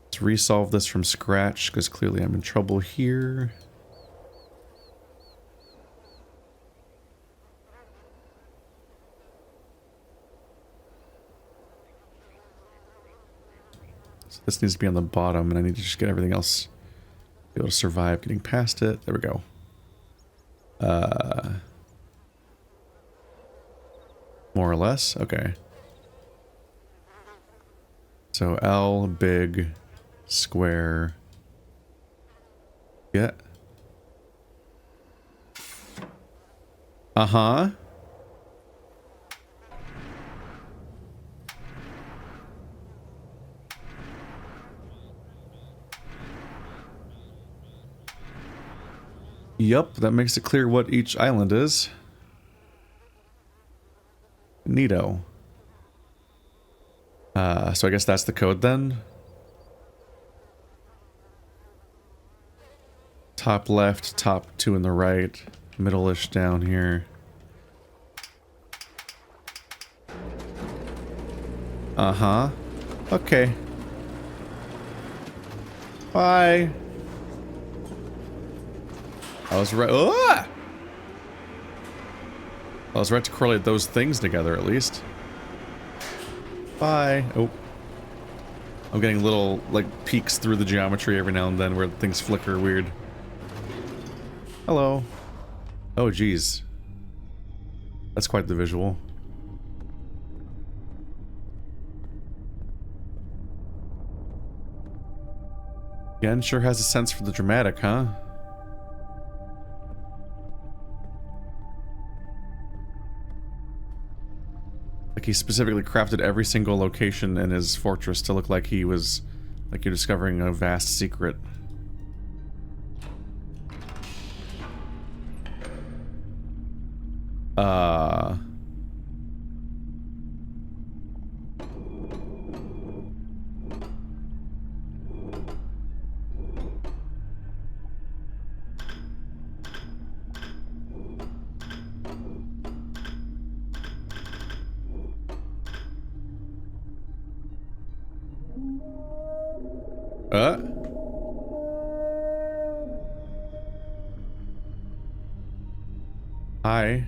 Let's resolve this from scratch, because clearly I'm in trouble here. So this needs to be on the bottom, and I need to just get everything else be able to survive getting past it. There we go. More or less? Okay. So L, big, square. Yeah. Uh-huh. Yup, that makes it clear what each island is. Neato. So I guess that's the code then. Top left, top 2 in the right, middle-ish down here. Uh-huh. Okay. Bye. I was right. Ah! I was right to correlate those things together, at least. Bye. Oh. I'm getting little, like, peeks through the geometry every now and then where things flicker weird. Hello. Oh, geez. That's quite the visual. Gehn sure has a sense for the dramatic, huh? Like, he specifically crafted every single location in his fortress to look like he was, like you're discovering a vast secret. Hi.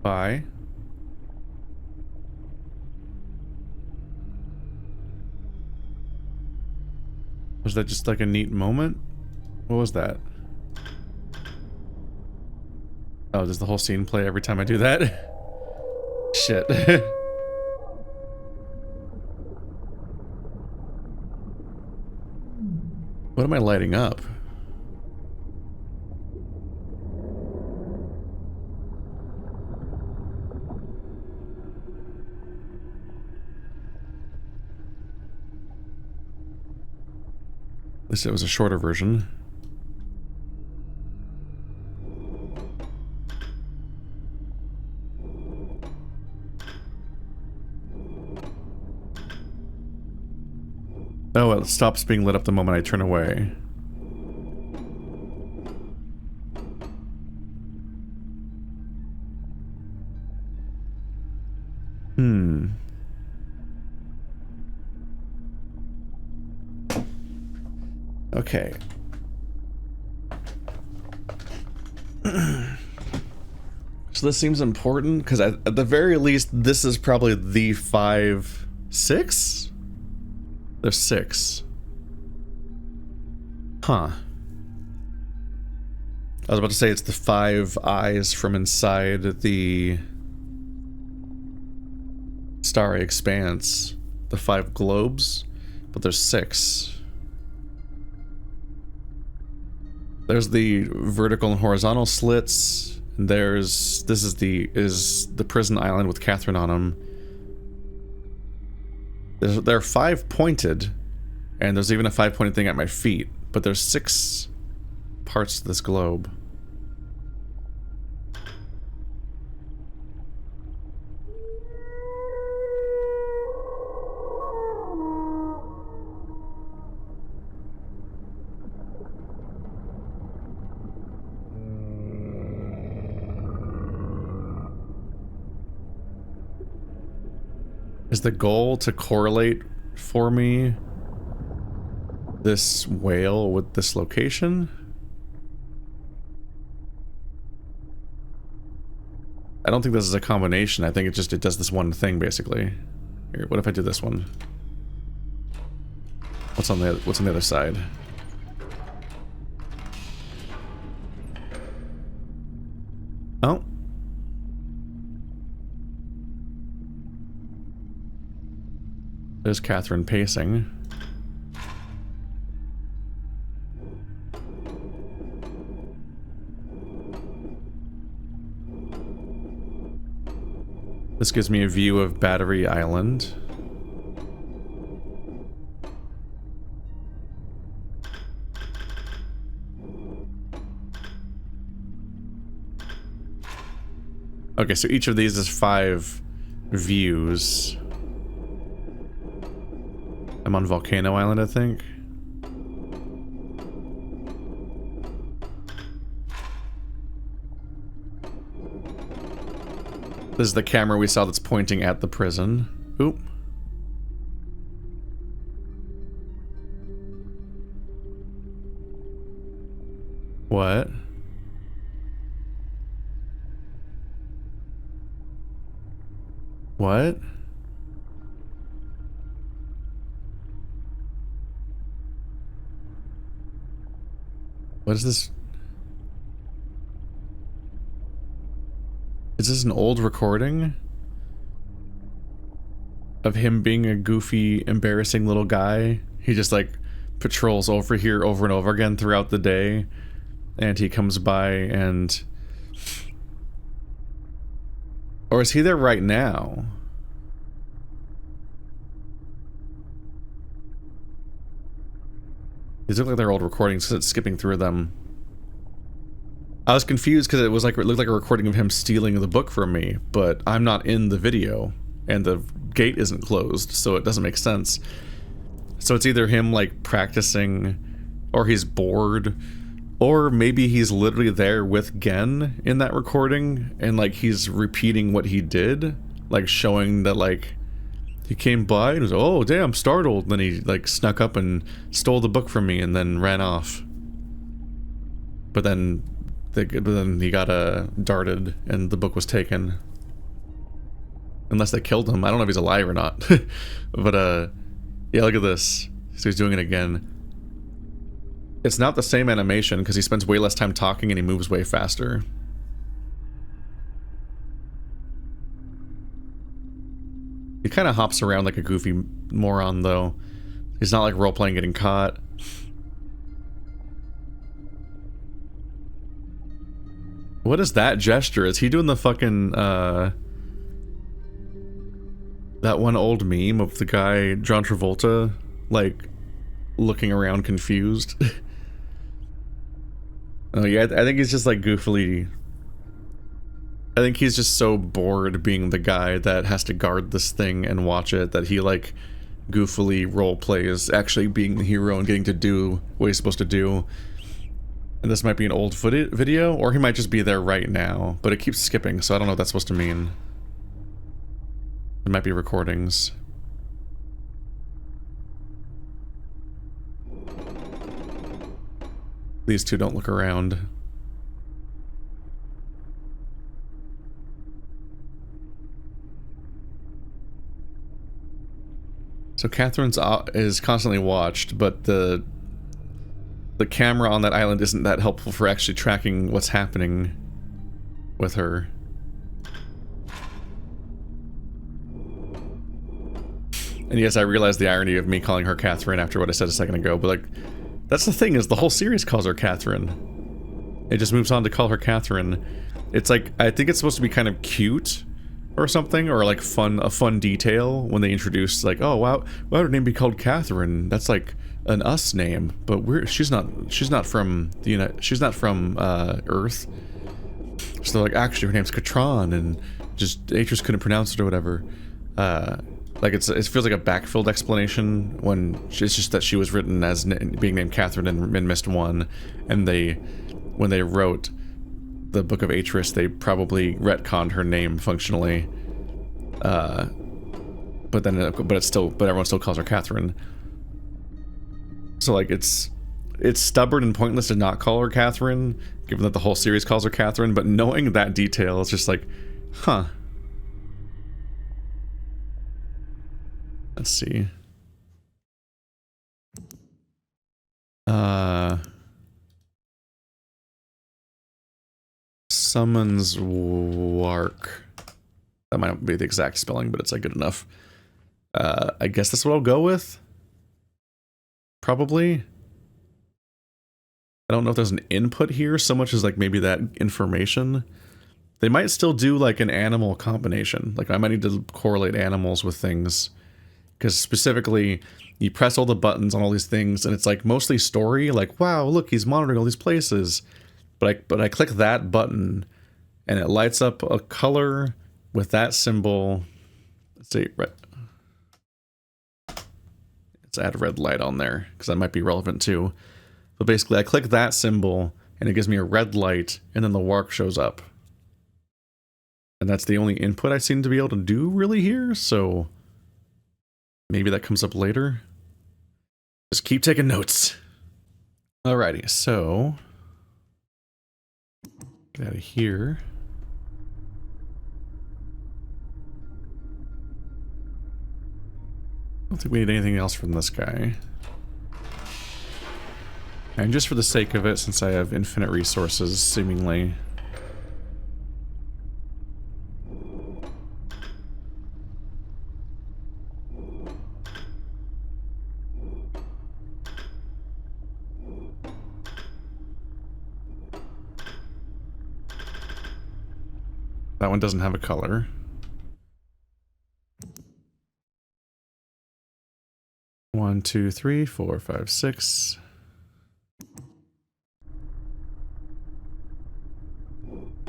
Bye. Was that just like a neat moment? What was that? Oh, does the whole scene play every time I do that? Shit. What am I lighting up? At least it was a shorter version. Oh, it stops being lit up the moment I turn away. Okay. So this seems important, because at the very least, this is probably the 6? There's 6. Huh. I was about to say it's the 5 eyes from inside the starry expanse. The 5 globes, but there's 6. There's the vertical and horizontal slits. This is the prison island with Catherine on them. There are 5 pointed, and there's even a 5 pointed thing at my feet, but there's 6 parts to this globe. Is the goal to correlate for me this whale with this location? I don't think this is a combination. I think it does this one thing basically. Here, what if I do this one? What's on the other side? Oh. There's Catherine pacing. This gives me a view of Battery Island. Okay, so each of these is 5 views. I'm on Volcano Island, I think. This is the camera we saw that's pointing at the prison. Oop. What? What? What is this? Is this an old recording of him being a goofy, embarrassing little guy? He just like patrols over here over and over again throughout the day, and he comes by and... Or is he there right now? These look like they're old recordings because it's skipping through them. I was confused because it looked like a recording of him stealing the book from me, but I'm not in the video, and the gate isn't closed, so it doesn't make sense. So it's either him like practicing, or he's bored, or maybe he's literally there with Gehn in that recording, and like he's repeating what he did, like showing that like he came by and was, oh damn, startled, and then he like snuck up and stole the book from me and then ran off. But then he got darted and the book was taken. Unless they killed him. I don't know if he's alive or not. But, yeah, look at this. So he's doing it again. It's not the same animation because he spends way less time talking and he moves way faster. He kind of hops around like a goofy moron, though. He's not like role-playing getting caught. What is that gesture? Is he doing the fucking, that one old meme of the guy, John Travolta, like, looking around confused? Oh yeah, I think he's just like goofily... I think he's just so bored being the guy that has to guard this thing and watch it that he like goofily role plays actually being the hero and getting to do what he's supposed to do. And this might be an old video, or he might just be there right now, but it keeps skipping, so I don't know what that's supposed to mean. It might be recordings. These two don't look around. So Catherine's is constantly watched, but the camera on that island isn't that helpful for actually tracking what's happening with her. And yes, I realize the irony of me calling her Catherine after what I said a second ago, but like, that's the thing, is the whole series calls her Catherine. It just moves on to call her Catherine. It's like, I think it's supposed to be kind of cute or something, or like a fun detail when they introduce like, oh wow, why would her name be called Catherine? That's like an us name, but she's not from the she's not from Earth. So like, actually her name's Katron, and just Atris couldn't pronounce it or whatever. Like it feels like a backfilled explanation when it's just that she was written as being named Catherine in Mist 1, and when they wrote the Book of Atris, they probably retconned her name functionally. But everyone still calls her Catherine. So like it's stubborn and pointless to not call her Catherine, given that the whole series calls her Catherine, but knowing that detail is just like, huh. Let's see. Summons Wark. That might not be the exact spelling, but it's like good enough. I guess that's what I'll go with. Probably. I don't know if there's an input here so much as like maybe that information. They might still do like an animal combination. Like I might need to correlate animals with things. Because specifically, you press all the buttons on all these things, and it's like mostly story. Like, wow, look, he's monitoring all these places. But I click that button, and it lights up a color with that symbol. Let's see, red. Let's add a red light on there because that might be relevant too. But basically, I click that symbol, and it gives me a red light, and then the warp shows up. And that's the only input I seem to be able to do really here. So. Maybe that comes up later. Just keep taking notes. Alrighty, so get out of here. I don't think we need anything else from this guy. And just for the sake of it, since I have infinite resources, seemingly. That one doesn't have a color. One, two, three, four, five, six.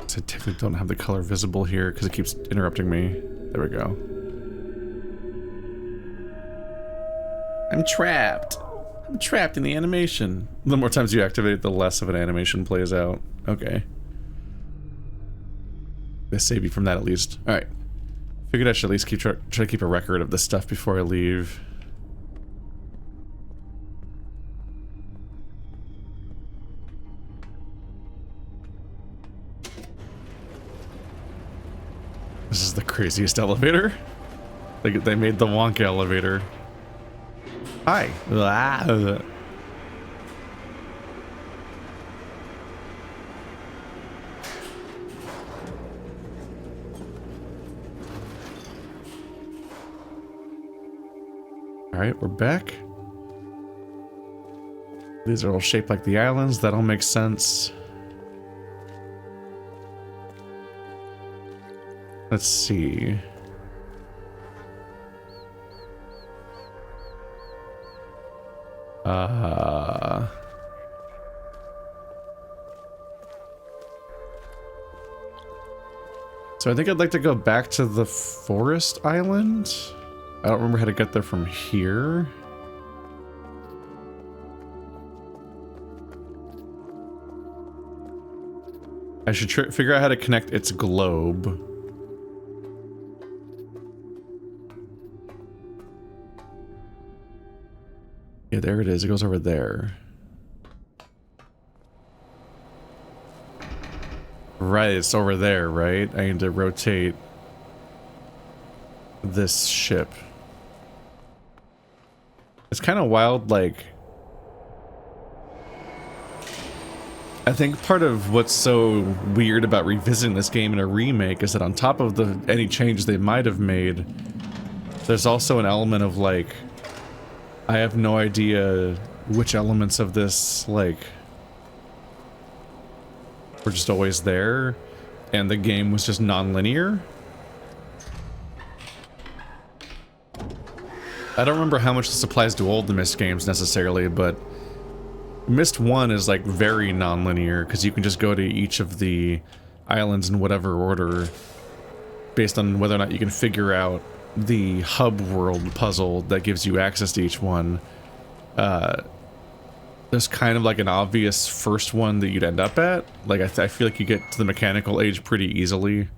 So I definitely don't have the color visible here because it keeps interrupting me. There we go. I'm trapped. I'm trapped in the animation. The more times you activate it, the less of an animation plays out. Okay. They save you from that at least. Alright. Figured I should at least try to keep a record of this stuff before I leave. This is the craziest elevator. Like, they made the Wonka elevator. Hi. Ah. Alright, we're back. These are all shaped like the islands. That all makes sense. Let's see. So I think I'd like to go back to the forest island. I don't remember how to get there from here. I should figure out how to connect its globe. Yeah, there it is. It goes over there. Right, it's over there, right? I need to rotate this ship. It's kind of wild, like... I think part of what's so weird about revisiting this game in a remake is that on top of any changes they might have made, there's also an element of, like... I have no idea which elements of this, like... were just always there, and the game was just non-linear. I don't remember how much this applies to old Myst games necessarily, but Myst 1 is like very non-linear because you can just go to each of the islands in whatever order based on whether or not you can figure out the hub world puzzle that gives you access to each one. There's kind of like an obvious first one that you'd end up at. Like, I feel like you get to the mechanical age pretty easily.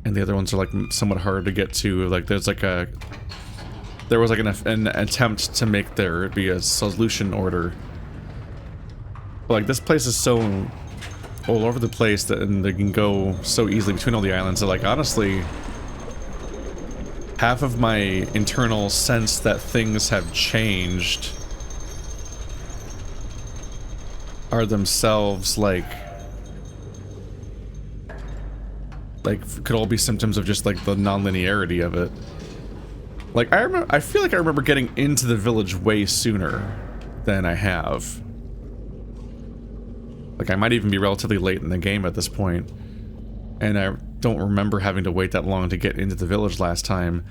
And the other ones are like somewhat harder to get to. Like, there was like an attempt to make there be a solution order. But like, this place is so all over the place that, and they can go so easily between all the islands that, like, honestly, half of my internal sense that things have changed are themselves like could all be symptoms of just like the non-linearity of it. Like, I feel like I remember getting into the village way sooner than I have. Like, I might even be relatively late in the game at this point, and I don't remember having to wait that long to get into the village last time.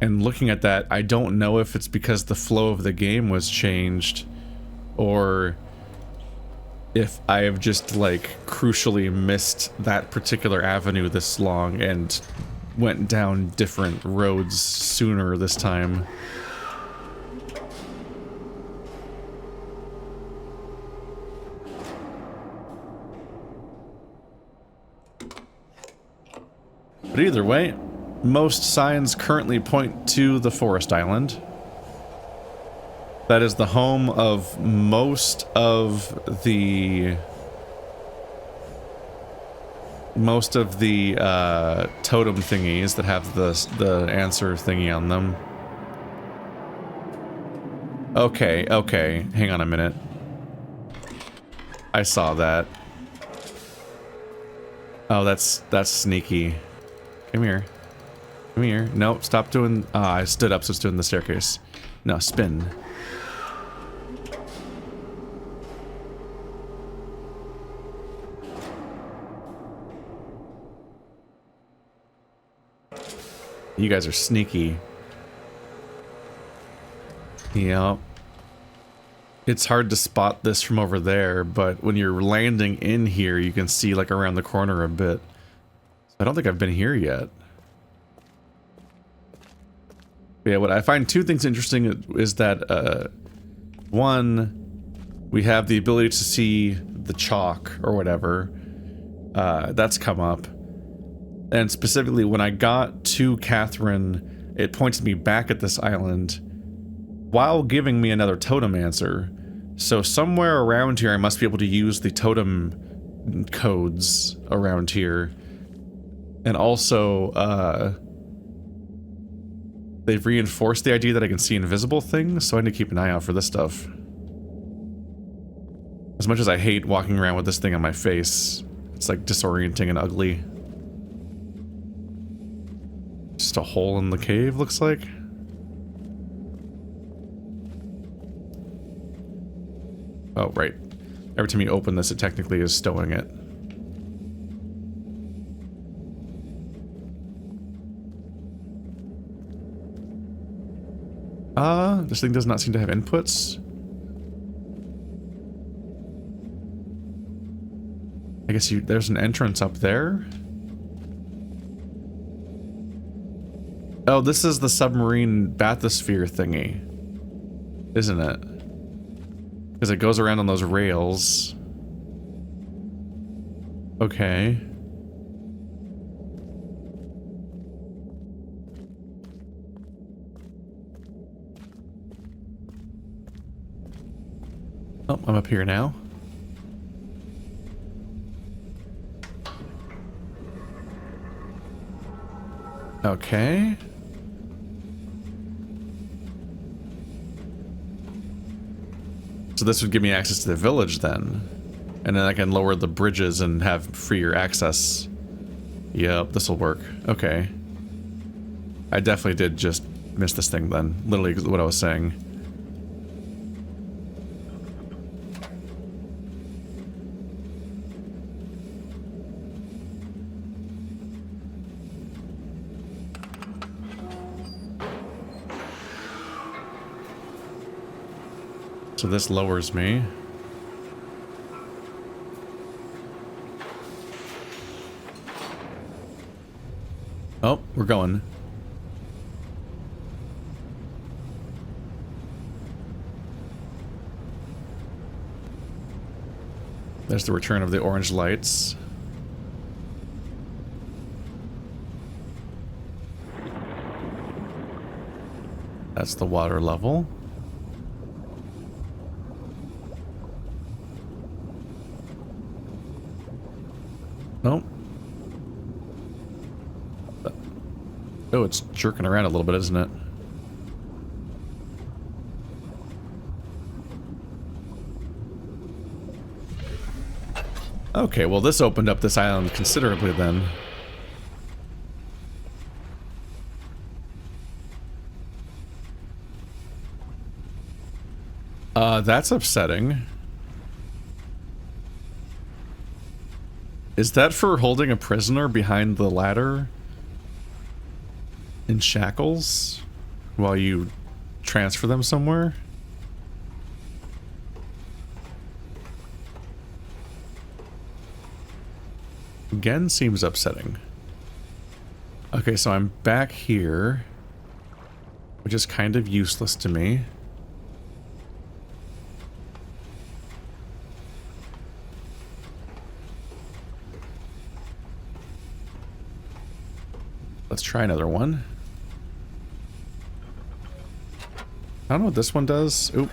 And looking at that, I don't know if it's because the flow of the game was changed, or if I have just, like, crucially missed that particular avenue this long and went down different roads sooner this time. But either way, most signs currently point to the forest island. That is the home of most of the totem thingies that have the answer thingy on them. Okay, hang on a minute. I saw that. Oh, that's sneaky. Come here. Come here. Nope, stop doing... Ah, I stood up, so it's doing the staircase. No, spin. You guys are sneaky. Yep. It's hard to spot this from over there, but when you're landing in here, you can see, like, around the corner a bit. I don't think I've been here yet. But yeah, what I find two things interesting is that, one, we have the ability to see the chalk or whatever. That's come up. And specifically, when I got to Catherine, it points me back at this island while giving me another totem answer. So somewhere around here, I must be able to use the totem codes around here. And also, they've reinforced the idea that I can see invisible things, so I need to keep an eye out for this stuff. As much as I hate walking around with this thing on my face, it's like disorienting and ugly. Just a hole in the cave, looks like. Oh, right. Every time you open this, it technically is stowing it. This thing does not seem to have inputs. I guess there's an entrance up there. Oh, this is the submarine bathysphere thingy, isn't it? Because it goes around on those rails. Okay. Oh, I'm up here now. Okay. So this would give me access to the village then. And then I can lower the bridges and have freer access. Yep, this will work. Okay. I definitely did just miss this thing then. Literally what I was saying. So this lowers me. Oh, we're going. There's the return of the orange lights. That's the water level. Nope. Oh, it's jerking around a little bit, isn't it? Okay, well this opened up this island considerably then. That's upsetting. Is that for holding a prisoner behind the ladder in shackles while you transfer them somewhere? Gehn seems upsetting. Okay, so I'm back here, which is kind of useless to me. Let's try another one. I don't know what this one does. Oop.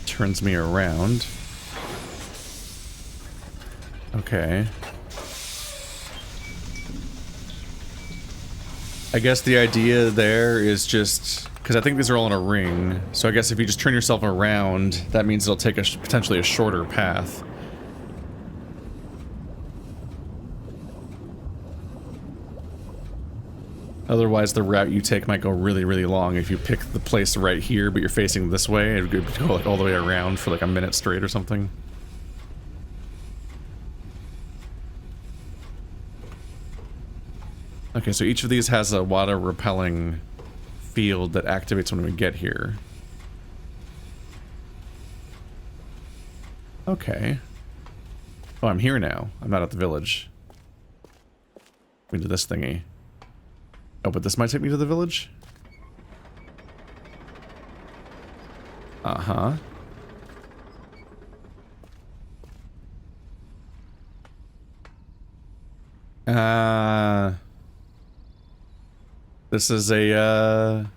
Turns me around. Okay. I guess the idea there is just... because I think these are all in a ring. So I guess if you just turn yourself around, that means it'll take potentially a shorter path. Otherwise, the route you take might go really, really long. If you pick the place right here, but you're facing this way, it would go like all the way around for like a minute straight or something. Okay, so each of these has a water repelling field that activates when we get here. Okay. Oh, I'm here now. I'm not at the village. We do this thingy. Oh, but this might take me to the village? Uh-huh. This is a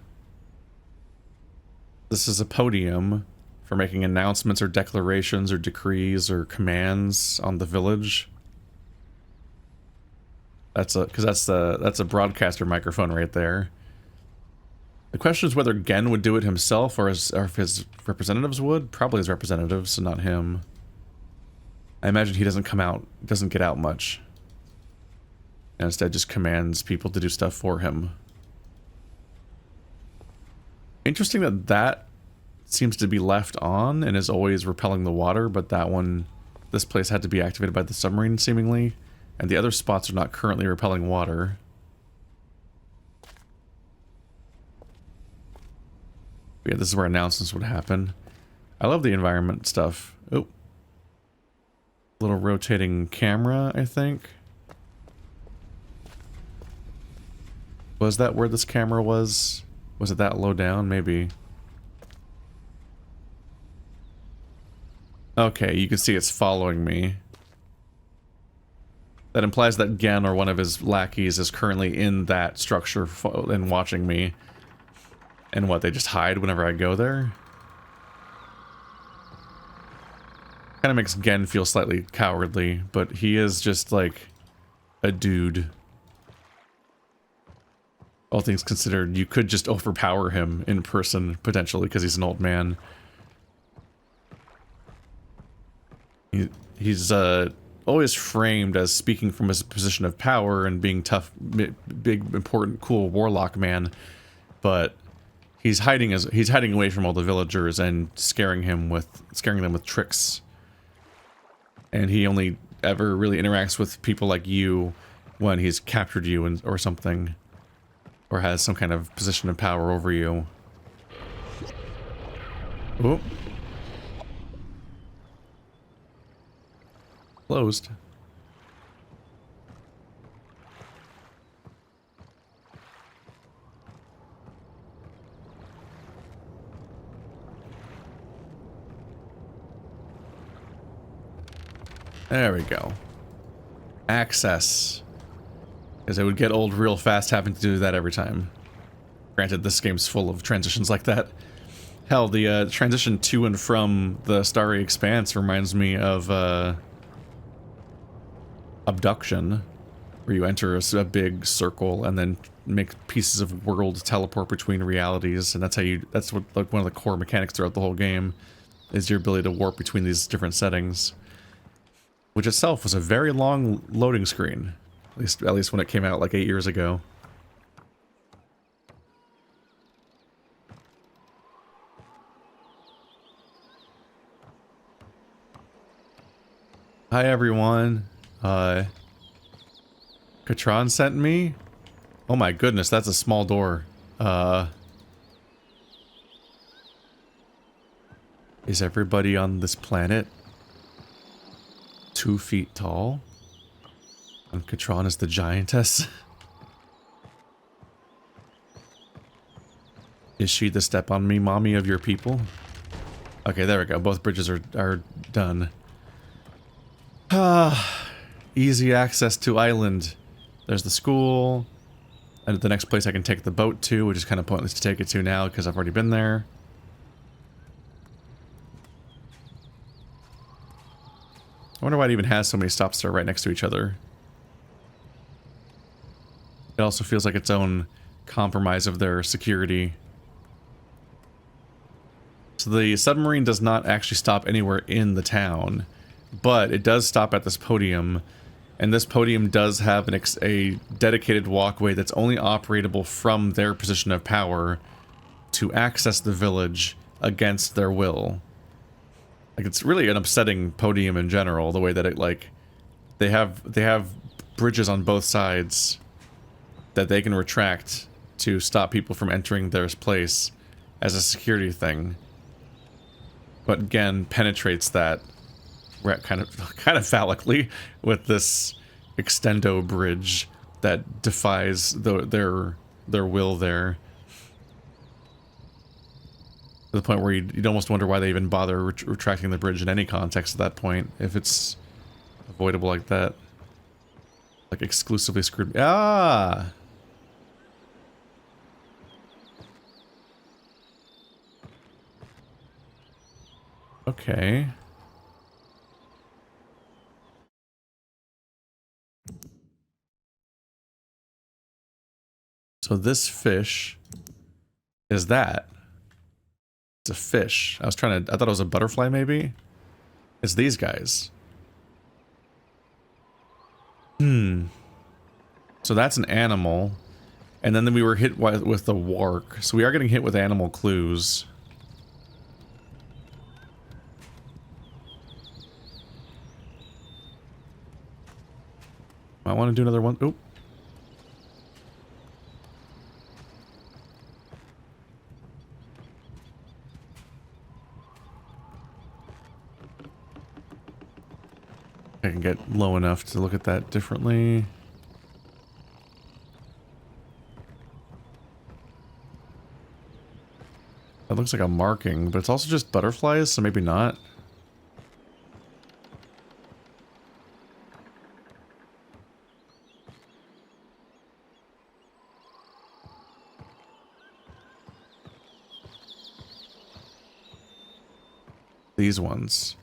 podium. for making announcements or declarations or decrees or commands on the village. That's a broadcaster microphone right there. The question is whether Gehn would do it himself or if his representatives would. Probably his representatives, so not him. I imagine he doesn't get out much. And instead just commands people to do stuff for him. Interesting that seems to be left on and is always repelling the water, but this place had to be activated by the submarine seemingly, and the other spots are not currently repelling water. Yeah, this is where announcements would happen. I love the environment stuff. Oh. Little rotating camera, I think. Was that where this camera was? Was it that low down? Maybe. Okay, you can see it's following me. That implies that Gehn or one of his lackeys is currently in that structure and watching me. And what, they just hide whenever I go there? Kind of makes Gehn feel slightly cowardly, but he is just like a dude. All things considered, you could just overpower him in person, potentially, because he's an old man. He's always framed as speaking from his position of power and being tough, big, important, cool warlock man, but he's hiding away from all the villagers and scaring them with tricks. And he only ever really interacts with people like you when he's captured you or something. Or has some kind of position of power over you. Oh. Closed. There we go. Access. Because it would get old real fast having to do that every time. Granted, this game's full of transitions like that. Hell, the transition to and from the Starry Expanse reminds me of Abduction, where you enter a big circle and then make pieces of world teleport between realities, and that's what like one of the core mechanics throughout the whole game is your ability to warp between these different settings, which itself was a very long loading screen. At least when it came out like 8 years ago. Hi everyone. Katron sent me? Oh my goodness, that's a small door. Is everybody on this planet 2 feet tall? And Katron is the giantess. Is she the step on me mommy of your people? Okay, there we go. Both bridges are done. Easy access to island. There's the school. And the next place I can take the boat to, which is kind of pointless to take it to now because I've already been there. I wonder why it even has so many stops that are right next to each other. It also feels like its own compromise of their security. So the submarine does not actually stop anywhere in the town, but it does stop at this podium, and this podium does have a dedicated walkway that's only operatable from their position of power to access the village against their will. Like, it's really an upsetting podium in general, the way that it, like, they have bridges on both sides that they can retract to stop people from entering their place as a security thing. But again, penetrates that kind of phallically with this extendo bridge that defies their will there. To the point where you'd almost wonder why they even bother retracting the bridge in any context at that point, if it's avoidable like that. Like, exclusively screwed. Ah! Okay. So this fish is that. It's a fish. I thought it was a butterfly maybe. It's these guys. So that's an animal. And then we were hit with the wark. So we are getting hit with animal clues. I want to do another one. Oop. I can get low enough to look at that differently. That looks like a marking, but it's also just butterflies, so maybe not. These ones.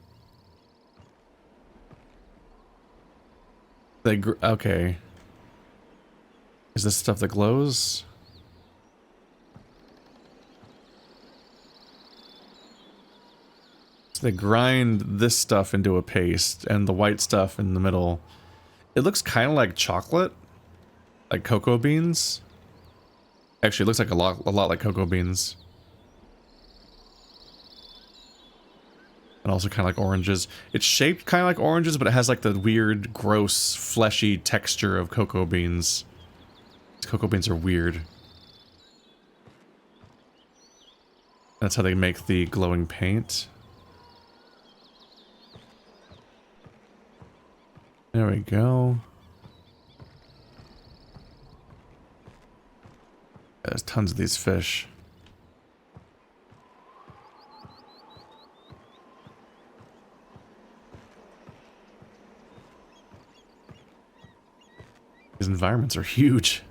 Okay. Is this stuff that glows? So they grind this stuff into a paste, and the white stuff in the middle. It looks kind of like chocolate, like cocoa beans. Actually, it looks like a lot like cocoa beans. And also kind of like oranges. It's shaped kind of like oranges, but it has like the weird, gross, fleshy texture of cocoa beans. Cocoa beans are weird. That's how they make the glowing paint. There we go. There's tons of these fish. These environments are huge.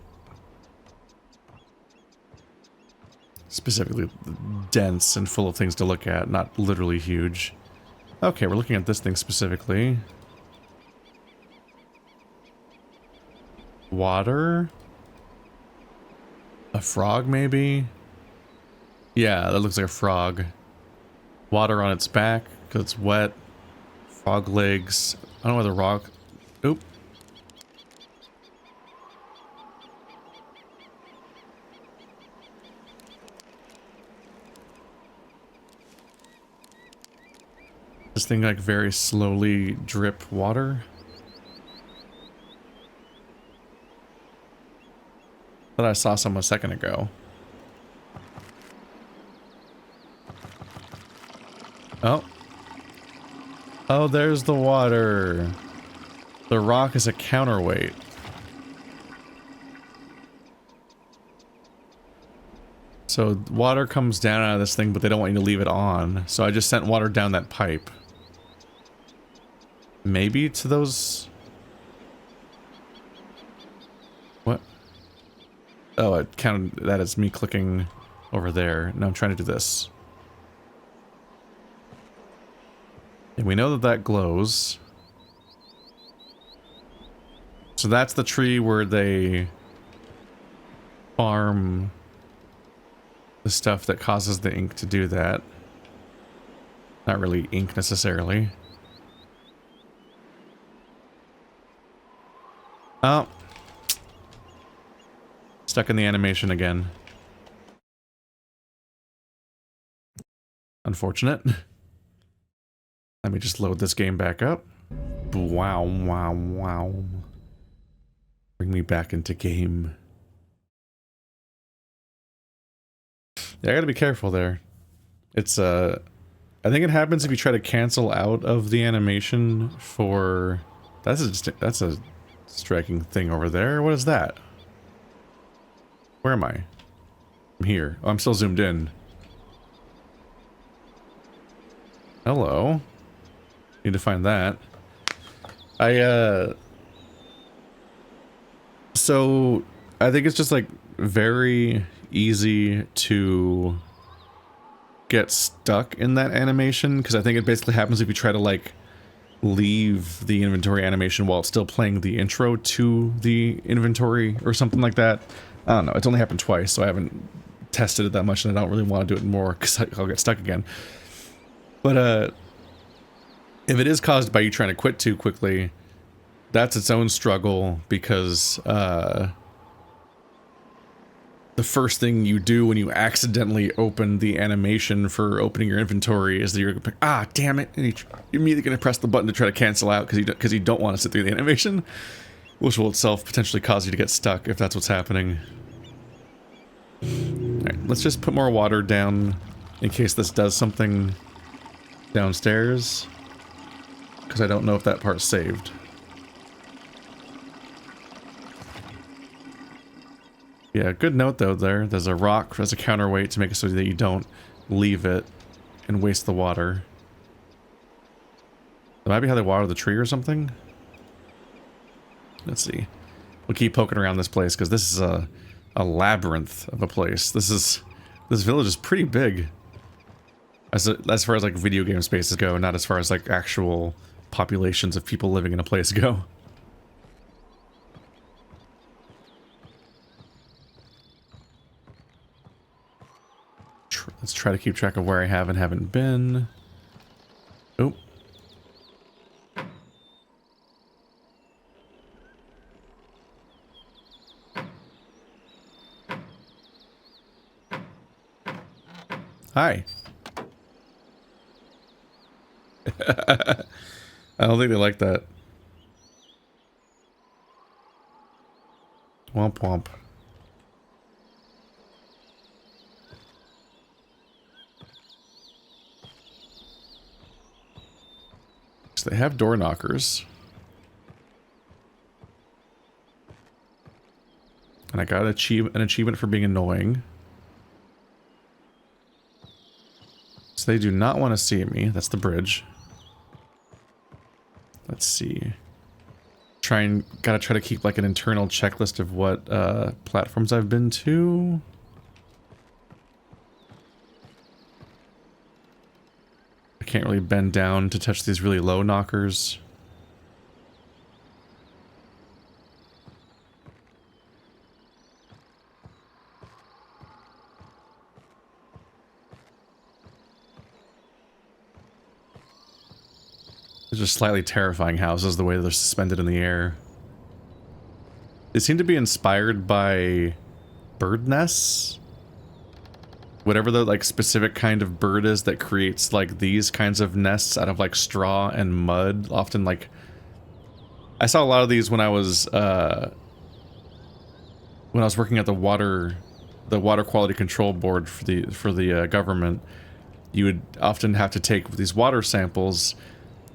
Specifically dense and full of things to look at, not literally huge. Okay, we're looking at this thing specifically. Water? A frog, maybe? Yeah, that looks like a frog. Water on its back, because it's wet. Frog legs. I don't know where the rock... Oop. This thing like very slowly drip water. Thought I saw some a second ago. Oh. Oh, there's the water. The rock is a counterweight. So water comes down out of this thing, but they don't want you to leave it on. So I just sent water down that pipe. Maybe to those... What? Oh, it counted that as me clicking over there. Now I'm trying to do this. And we know that that glows. So that's the tree where they farm the stuff that causes the ink to do that. Not really ink necessarily. Oh. Stuck in the animation again. Unfortunate. Let me just load this game back up. Wow, wow, wow. Bring me back into game. Yeah, I gotta be careful there. It's, I think it happens if you try to cancel out of the animation for... That's a striking thing over there. What is that? Where am I? I'm here. Oh, I'm still zoomed in. Hello. Need to find that. So, I think it's just like very easy to get stuck in that animation, because I think it basically happens if you try to like leave the inventory animation while it's still playing the intro to the inventory or something like that. I don't know, it's only happened twice, so I haven't tested it that much, and I don't really want to do it more because I'll get stuck again. But if it is caused by you trying to quit too quickly, that's its own struggle, because the first thing you do when you accidentally open the animation for opening your inventory is that you're like, ah, damn it, and you're immediately going to press the button to try to cancel out because you don't want to sit through the animation, which will itself potentially cause you to get stuck if that's what's happening. Alright, let's just put more water down in case this does something downstairs, because I don't know if that part's saved. Yeah, good note though there. There's a rock as a counterweight to make it so that you don't leave it and waste the water. That might be how they water the tree or something. Let's see. We'll keep poking around this place because this is a labyrinth of a place. This village is pretty big. As far as like video game spaces go, not as far as like actual populations of people living in a place go. Let's try to keep track of where I have and haven't been. Oh. Hi. I don't think they like that. Womp womp. So they have door knockers. And I got an achievement for being annoying. So they do not want to see me. That's the bridge. Let's see. Gotta try to keep like an internal checklist of what platforms I've been to. I can't really bend down to touch these really low knockers. They're just slightly terrifying houses, the way they're suspended in the air. They seem to be inspired by bird nests. Whatever the like specific kind of bird is that creates like these kinds of nests out of like straw and mud. Often like I saw a lot of these when I was working at the water quality control board for the government. You would often have to take these water samples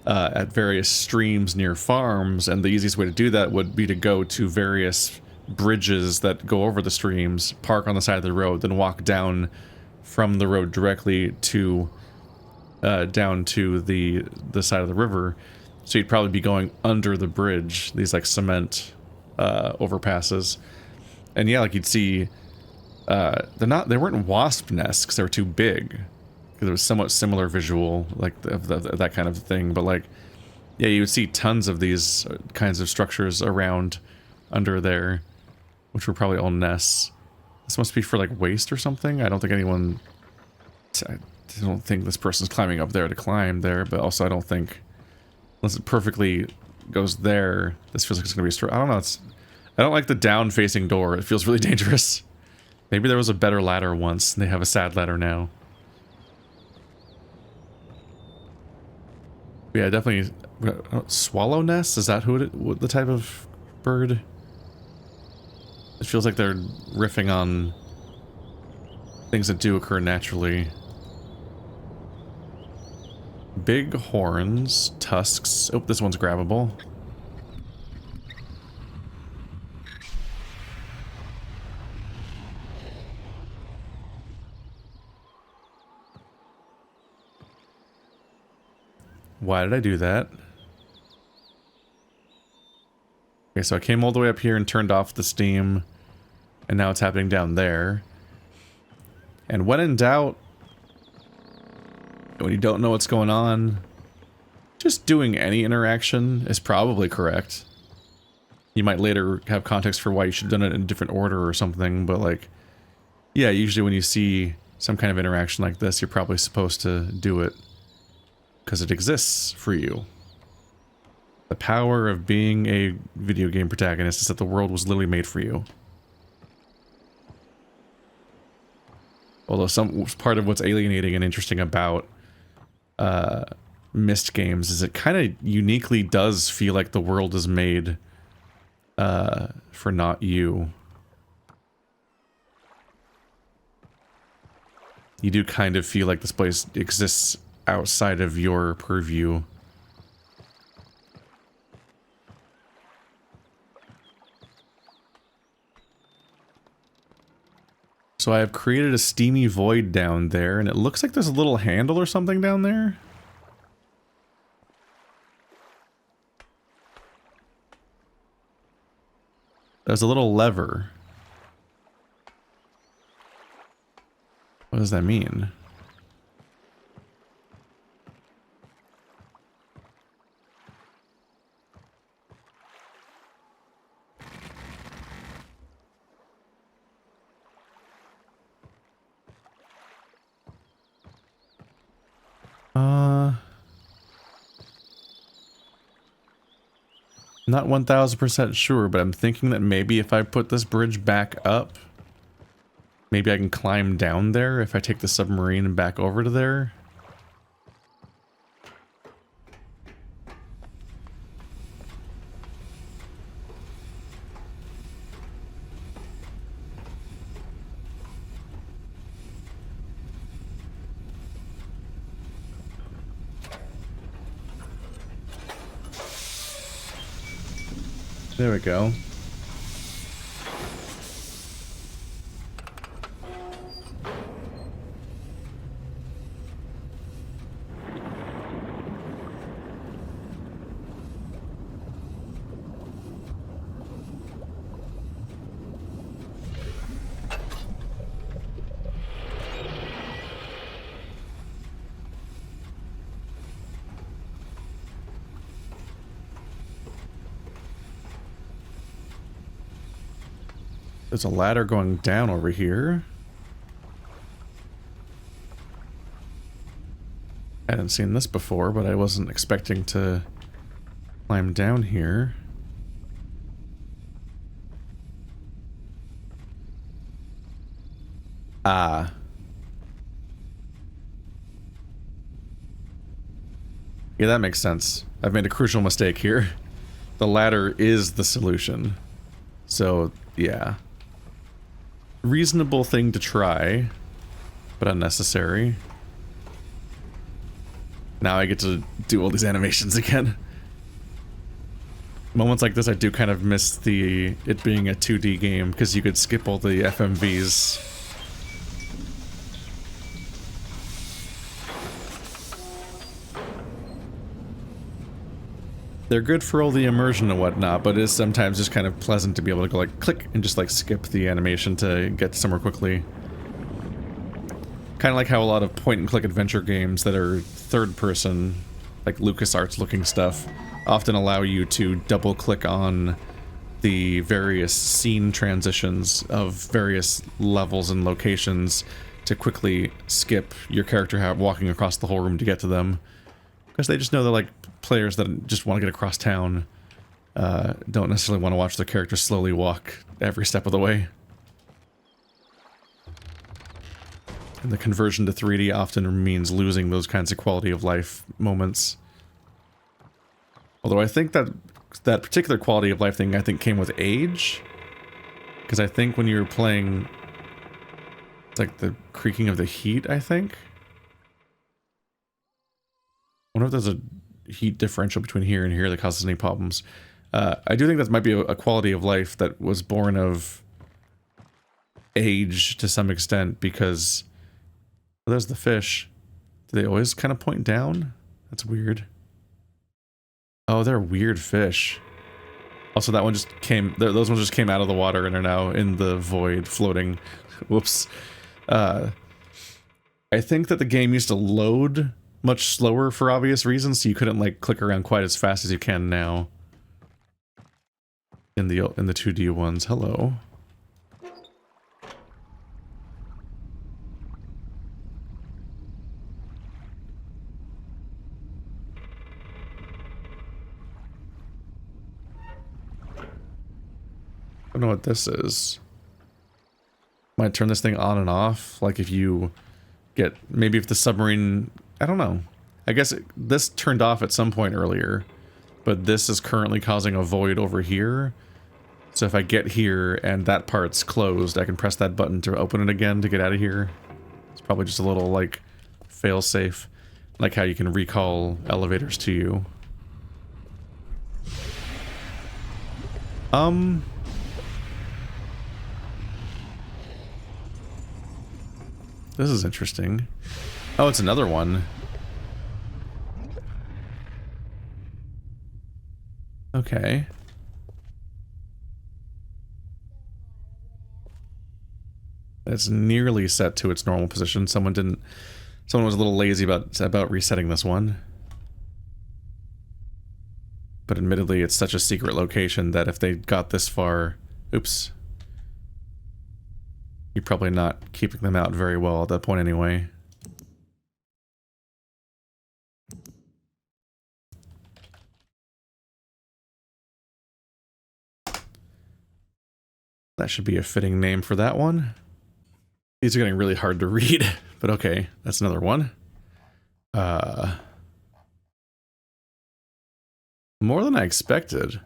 at various streams near farms, and the easiest way to do that would be to go to various bridges that go over the streams, park on the side of the road, then walk down from the road directly to down to the side of the river. So you'd probably be going under the bridge, these like cement overpasses. And yeah, like you'd see they weren't wasp nests because they were too big. It was somewhat similar visual, like that kind of thing, but like, yeah, you would see tons of these kinds of structures around under there, which were probably all nests. This must be for like waste or something. I don't think this person's climbing up there to climb there, but also I don't think, unless it perfectly goes there, this feels like it's gonna be a I don't know. I don't like the down-facing door. It feels really dangerous. Maybe there was a better ladder once, and they have a sad ladder now. Yeah, definitely. Swallow nest? Is that what the type of bird? It feels like they're riffing on things that do occur naturally. Big horns, tusks. Oh, this one's grabbable. Why did I do that? Okay, so I came all the way up here and turned off the steam, and now it's happening down there. And when in doubt, when you don't know what's going on, just doing any interaction is probably correct. You might later have context for why you should have done it in a different order or something, but like, yeah, usually when you see some kind of interaction like this, you're probably supposed to do it because it exists for you. The power of being a video game protagonist is that the world was literally made for you. Although some part of what's alienating and interesting about Myst games is it kind of uniquely does feel like the world is made for not you. You do kind of feel like this place exists outside of your purview. So I have created a steamy void down there, and it looks like there's a little handle or something down there. There's a little lever. What does that mean? Not 1000% sure, but I'm thinking that maybe if I put this bridge back up, maybe I can climb down there if I take the submarine and back over to there. There we go. There's a ladder going down over here. I hadn't seen this before, but I wasn't expecting to climb down here. Ah. Yeah, that makes sense. I've made a crucial mistake here. The ladder is the solution. So, yeah. Reasonable thing to try, but unnecessary. Now I get to do all these animations again. Moments like this I do kind of miss it being a 2D game, because you could skip all the FMVs. They're good for all the immersion and whatnot, but it is sometimes just kind of pleasant to be able to go like click and just like skip the animation to get somewhere quickly. Kind of like how a lot of point and click adventure games that are third person, like LucasArts looking stuff, often allow you to double click on the various scene transitions of various levels and locations to quickly skip your character walking across the whole room to get to them. Because they just know they're like players that just want to get across town, don't necessarily want to watch their character slowly walk every step of the way. And the conversion to 3D often means losing those kinds of quality of life moments. Although I think that that particular quality of life thing, I think, came with age. Because I think when you were playing, it's like the creaking of the heat, I think. I wonder if there's a heat differential between here and here that causes any problems. I do think that might be a quality of life that was born of age to some extent, because there's the fish. Do they always kind of point down? That's weird. Oh, they're weird fish. Also, that one just came, those ones just came out of the water and are now in the void floating. Whoops. I think that the game used to load much slower for obvious reasons, so you couldn't like click around quite as fast as you can now in the 2D ones. Hello. I don't know what this is. Might turn this thing on and off, like if you get, maybe if the submarine, I don't know. I guess this turned off at some point earlier, but this is currently causing a void over here. So if I get here and that part's closed, I can press that button to open it again to get out of here. It's probably just a little, like, fail-safe, like how you can recall elevators to you. This is interesting. Oh, it's another one. Okay. It's nearly set to its normal position. Someone was a little lazy about resetting this one. But admittedly, it's such a secret location that if they got this far... Oops. You're probably not keeping them out very well at that point anyway. That should be a fitting name for that one. These are getting really hard to read, but okay, that's another one. More than I expected.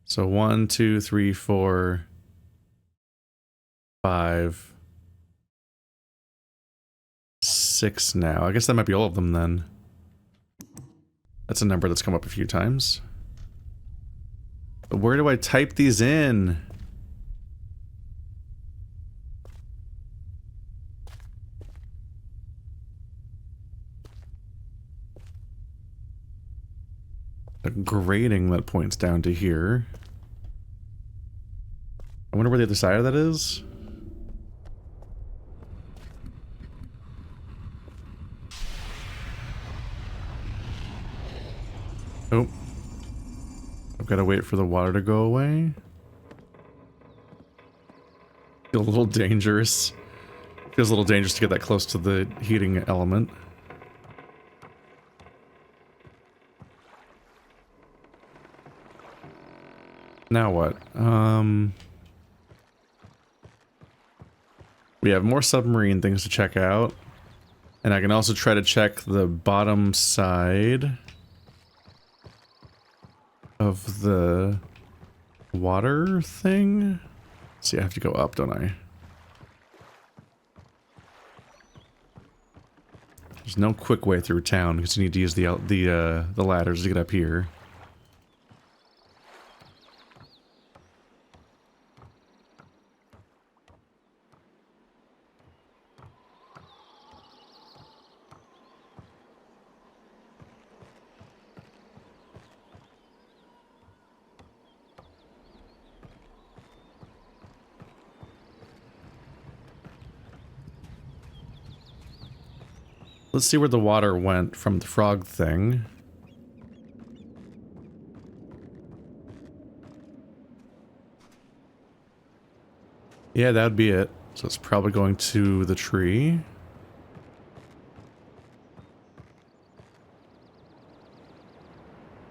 So 1, 2, 3, 4, 5, 6 now. I guess that might be all of them then. That's a number that's come up a few times. But where do I type these in? A grating that points down to here. I wonder where the other side of that is. Oh. I've got to wait for the water to go away. Feels a little dangerous. Feels a little dangerous to get that close to the heating element. Now what? We have more submarine things to check out. And I can also try to check the bottom side of the water thing. See, I have to go up, don't I? There's no quick way through town because you need to use the ladders to get up here. Let's see where the water went from the frog thing. Yeah, that would be it. So it's probably going to the tree.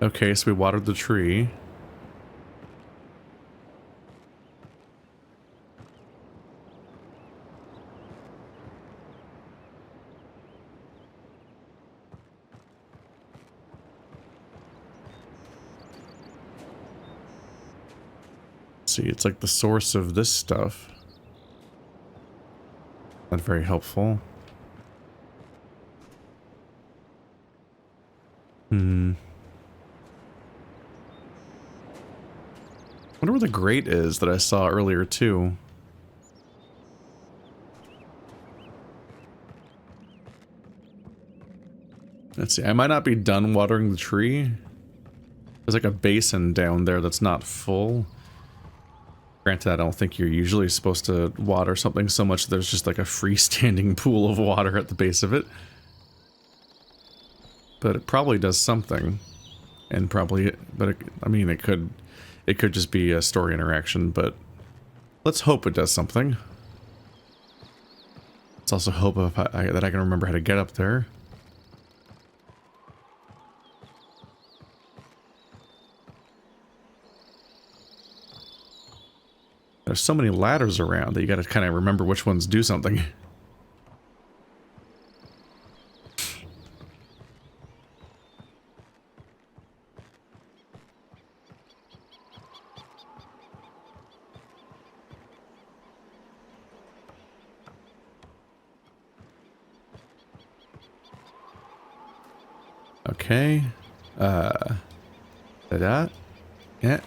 Okay, so we watered the tree. See, it's like the source of this stuff. Not very helpful. Wonder where the grate is that I saw earlier too. Let's see, I might not be done watering the tree. There's like a basin down there that's not full. Granted, I don't think you're usually supposed to water something so much that there's just like a freestanding pool of water at the base of it. but it probably does something. And probably, but it, I mean, it could just be a story interaction, but let's hope it does something. Let's also hope that I can remember how to get up there. There's so many ladders around that you gotta kind of remember which ones do something. Okay. Da-da. Yeah.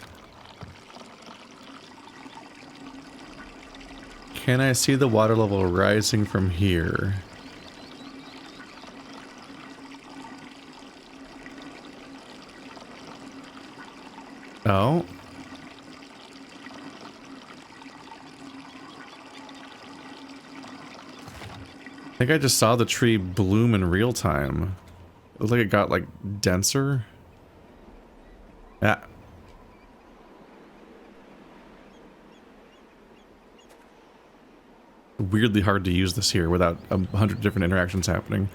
Can I see the water level rising from here? Oh. I think I just saw the tree bloom in real time. It looked like it got, like, denser. Yeah. Weirdly hard to use this here without 100 different interactions happening.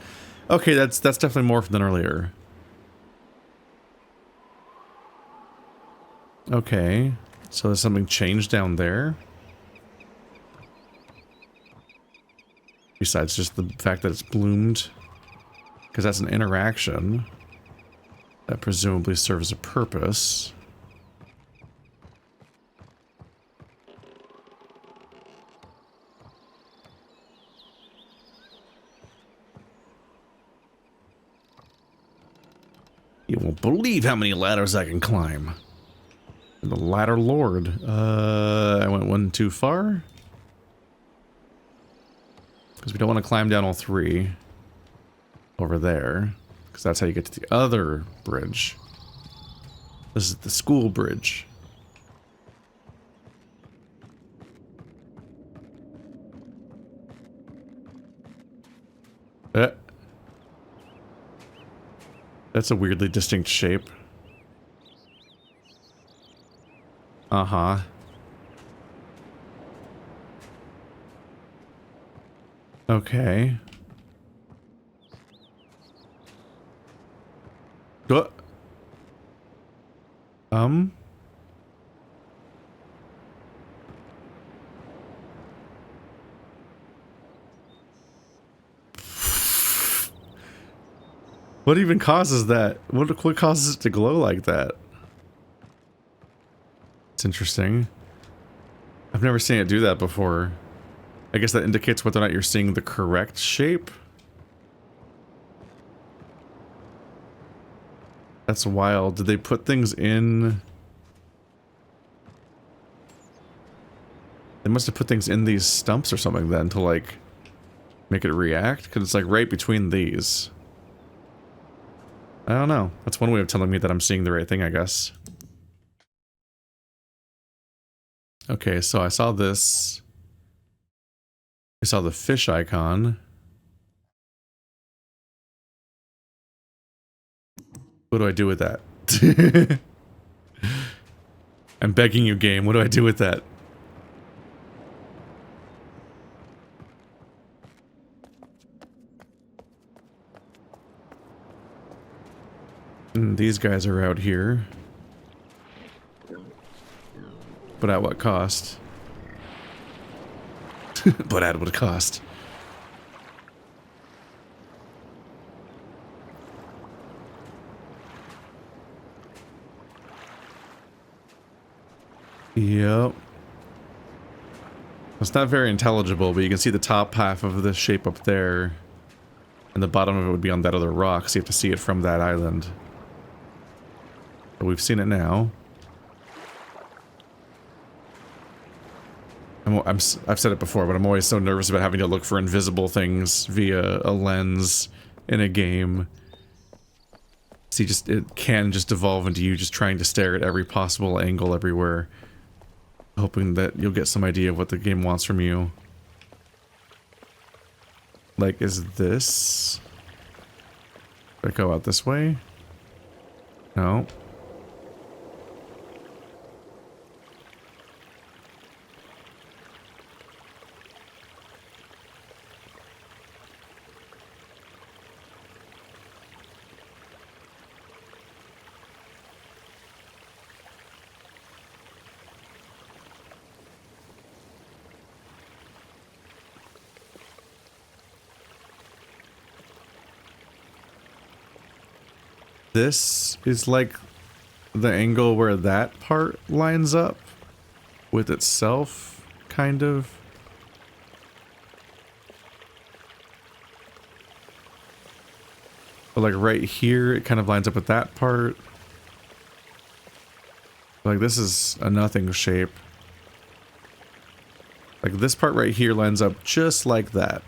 Okay, that's definitely more than earlier. Okay, so there's something changed down there. Besides just the fact that it's bloomed. Because that's an interaction that presumably serves a purpose. You won't believe how many ladders I can climb. The ladder lord. I went one too far. Because we don't want to climb down all three. Over there. Because that's how you get to the other bridge. This is the school bridge. That's a weirdly distinct shape. Uh-huh. Okay. What? What even causes that? What causes it to glow like that? It's interesting. I've never seen it do that before. I guess that indicates whether or not you're seeing the correct shape. That's wild. Did they put things in? They must have put things in these stumps or something then to like make it react, because it's like right between these. I don't know. That's one way of telling me that I'm seeing the right thing, I guess. Okay, so I saw this. I saw the fish icon. What do I do with that? I'm begging you, game. What do I do with that? These guys are out here. But at what cost? But at what cost? Yep. It's not very intelligible, but you can see the top half of this shape up there. And the bottom of it would be on that other rock, so you have to see it from that island. But we've seen it now. I've said it before, but I'm always so nervous about having to look for invisible things via a lens in a game. See, it can just devolve into you just trying to stare at every possible angle everywhere. Hoping that you'll get some idea of what the game wants from you. Like, is this... Do I go out this way? No. This is like the angle where that part lines up with itself, kind of. But like right here, it kind of lines up with that part. Like this is a nothing shape. Like this part right here lines up just like that.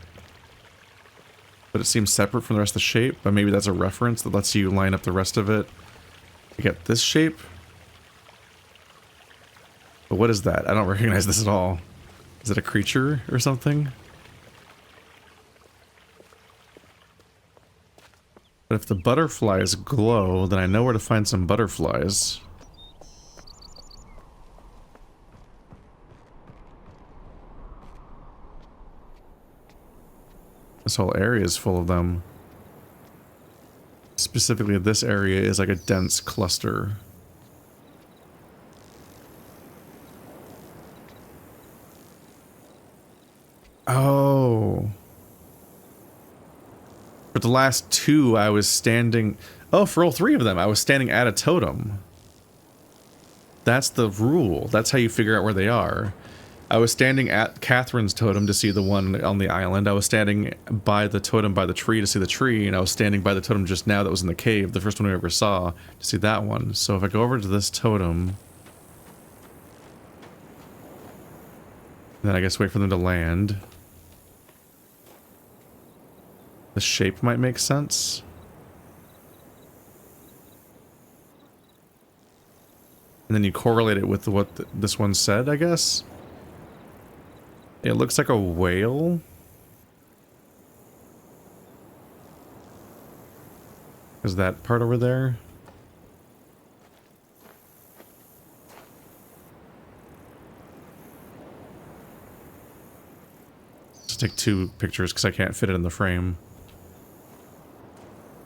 But it seems separate from the rest of the shape, but maybe that's a reference that lets you line up the rest of it. You get this shape. But what is that? I don't recognize this at all. Is it a creature or something? But if the butterflies glow, then I know where to find some butterflies. This whole area is full of them. Specifically, this area is like a dense cluster. Oh. For the last two, I was standing... Oh, for all three of them, I was standing at a totem. That's the rule. That's how you figure out where they are. I was standing at Catherine's totem to see the one on the island. I was standing by the totem by the tree to see the tree, and I was standing by the totem just now that was in the cave, the first one we ever saw, to see that one. So if I go over to this totem, then I guess wait for them to land. The shape might make sense. And then you correlate it with what this one said, I guess. It looks like a whale. Is that part over there? Let's take two pictures because I can't fit it in the frame.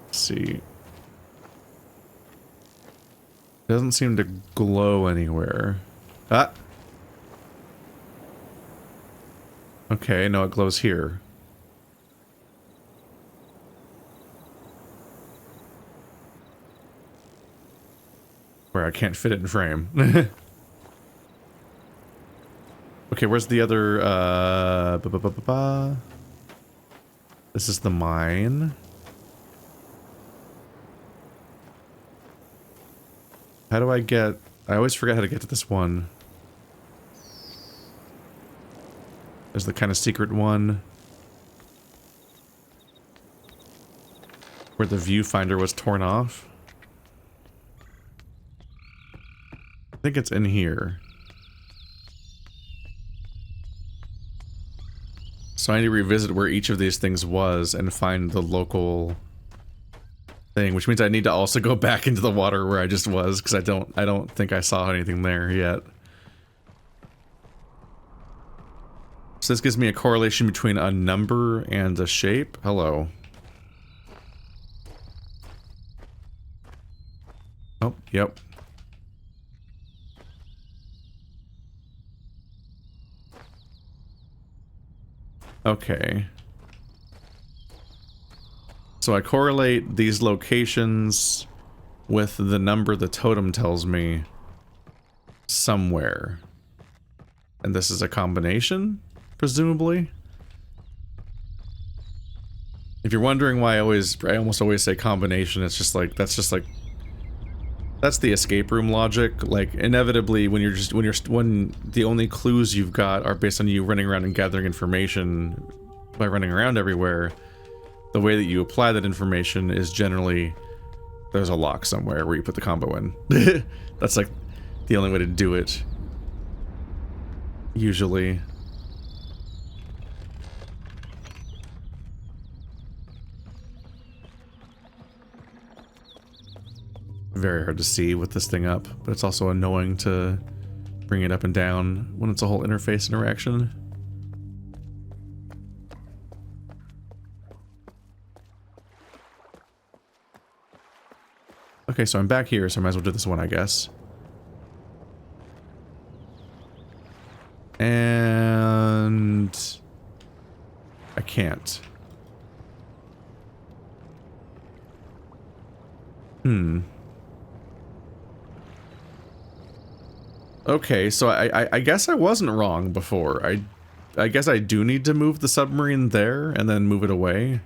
Let's see. Doesn't seem to glow anywhere. Ah! Okay, no, it glows here. Where I can't fit it in frame. Okay, where's the other, This is the mine. How do I get... I always forget how to get to this one. There's the kind of secret one. Where the viewfinder was torn off. I think it's in here. So I need to revisit where each of these things was and find the local thing, which means I need to also go back into the water where I just was, because I don't think I saw anything there yet. So this gives me a correlation between a number and a shape. Hello. Oh, yep. Okay. So I correlate these locations with the number the totem tells me somewhere. And this is a combination, presumably? If you're wondering why I almost always say combination, it's just like, that's the escape room logic. Like, inevitably, when the only clues you've got are based on you running around and gathering information by running around everywhere, the way that you apply that information is generally there's a lock somewhere where you put the combo in. That's like the only way to do it. Usually. very hard to see with this thing up, but it's also annoying to bring it up and down when it's a whole interface interaction. Okay, so I'm back here, so I might as well do this one, I guess. And I can't. Okay, so I guess I wasn't wrong before. I guess I do need to move the submarine there and then move it away.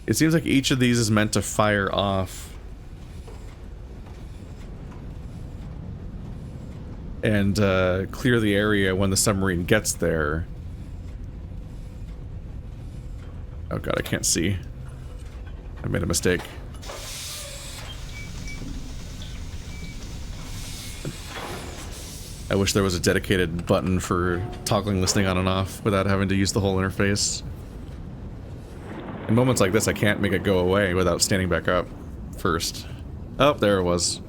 It seems like each of these is meant to fire off and clear the area when the submarine gets there. Oh god, I can't see. I made a mistake. I wish there was a dedicated button for toggling this thing on and off without having to use the whole interface. In moments like this, I can't make it go away without standing back up first. Oh, there it was.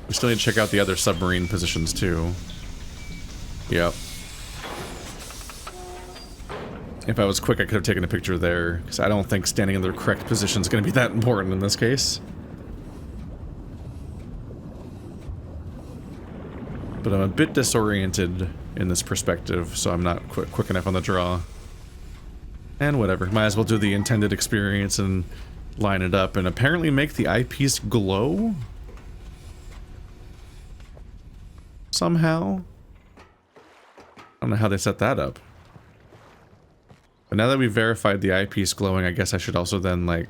We still need to check out the other submarine positions too. Yep. If I was quick, I could have taken a picture there, because I don't think standing in the correct position is going to be that important in this case. But I'm a bit disoriented in this perspective, so I'm not quick enough on the draw. And whatever, might as well do the intended experience and line it up and apparently make the eyepiece glow? Somehow? I don't know how they set that up. But now that we've verified the eyepiece glowing, I guess I should also then, like...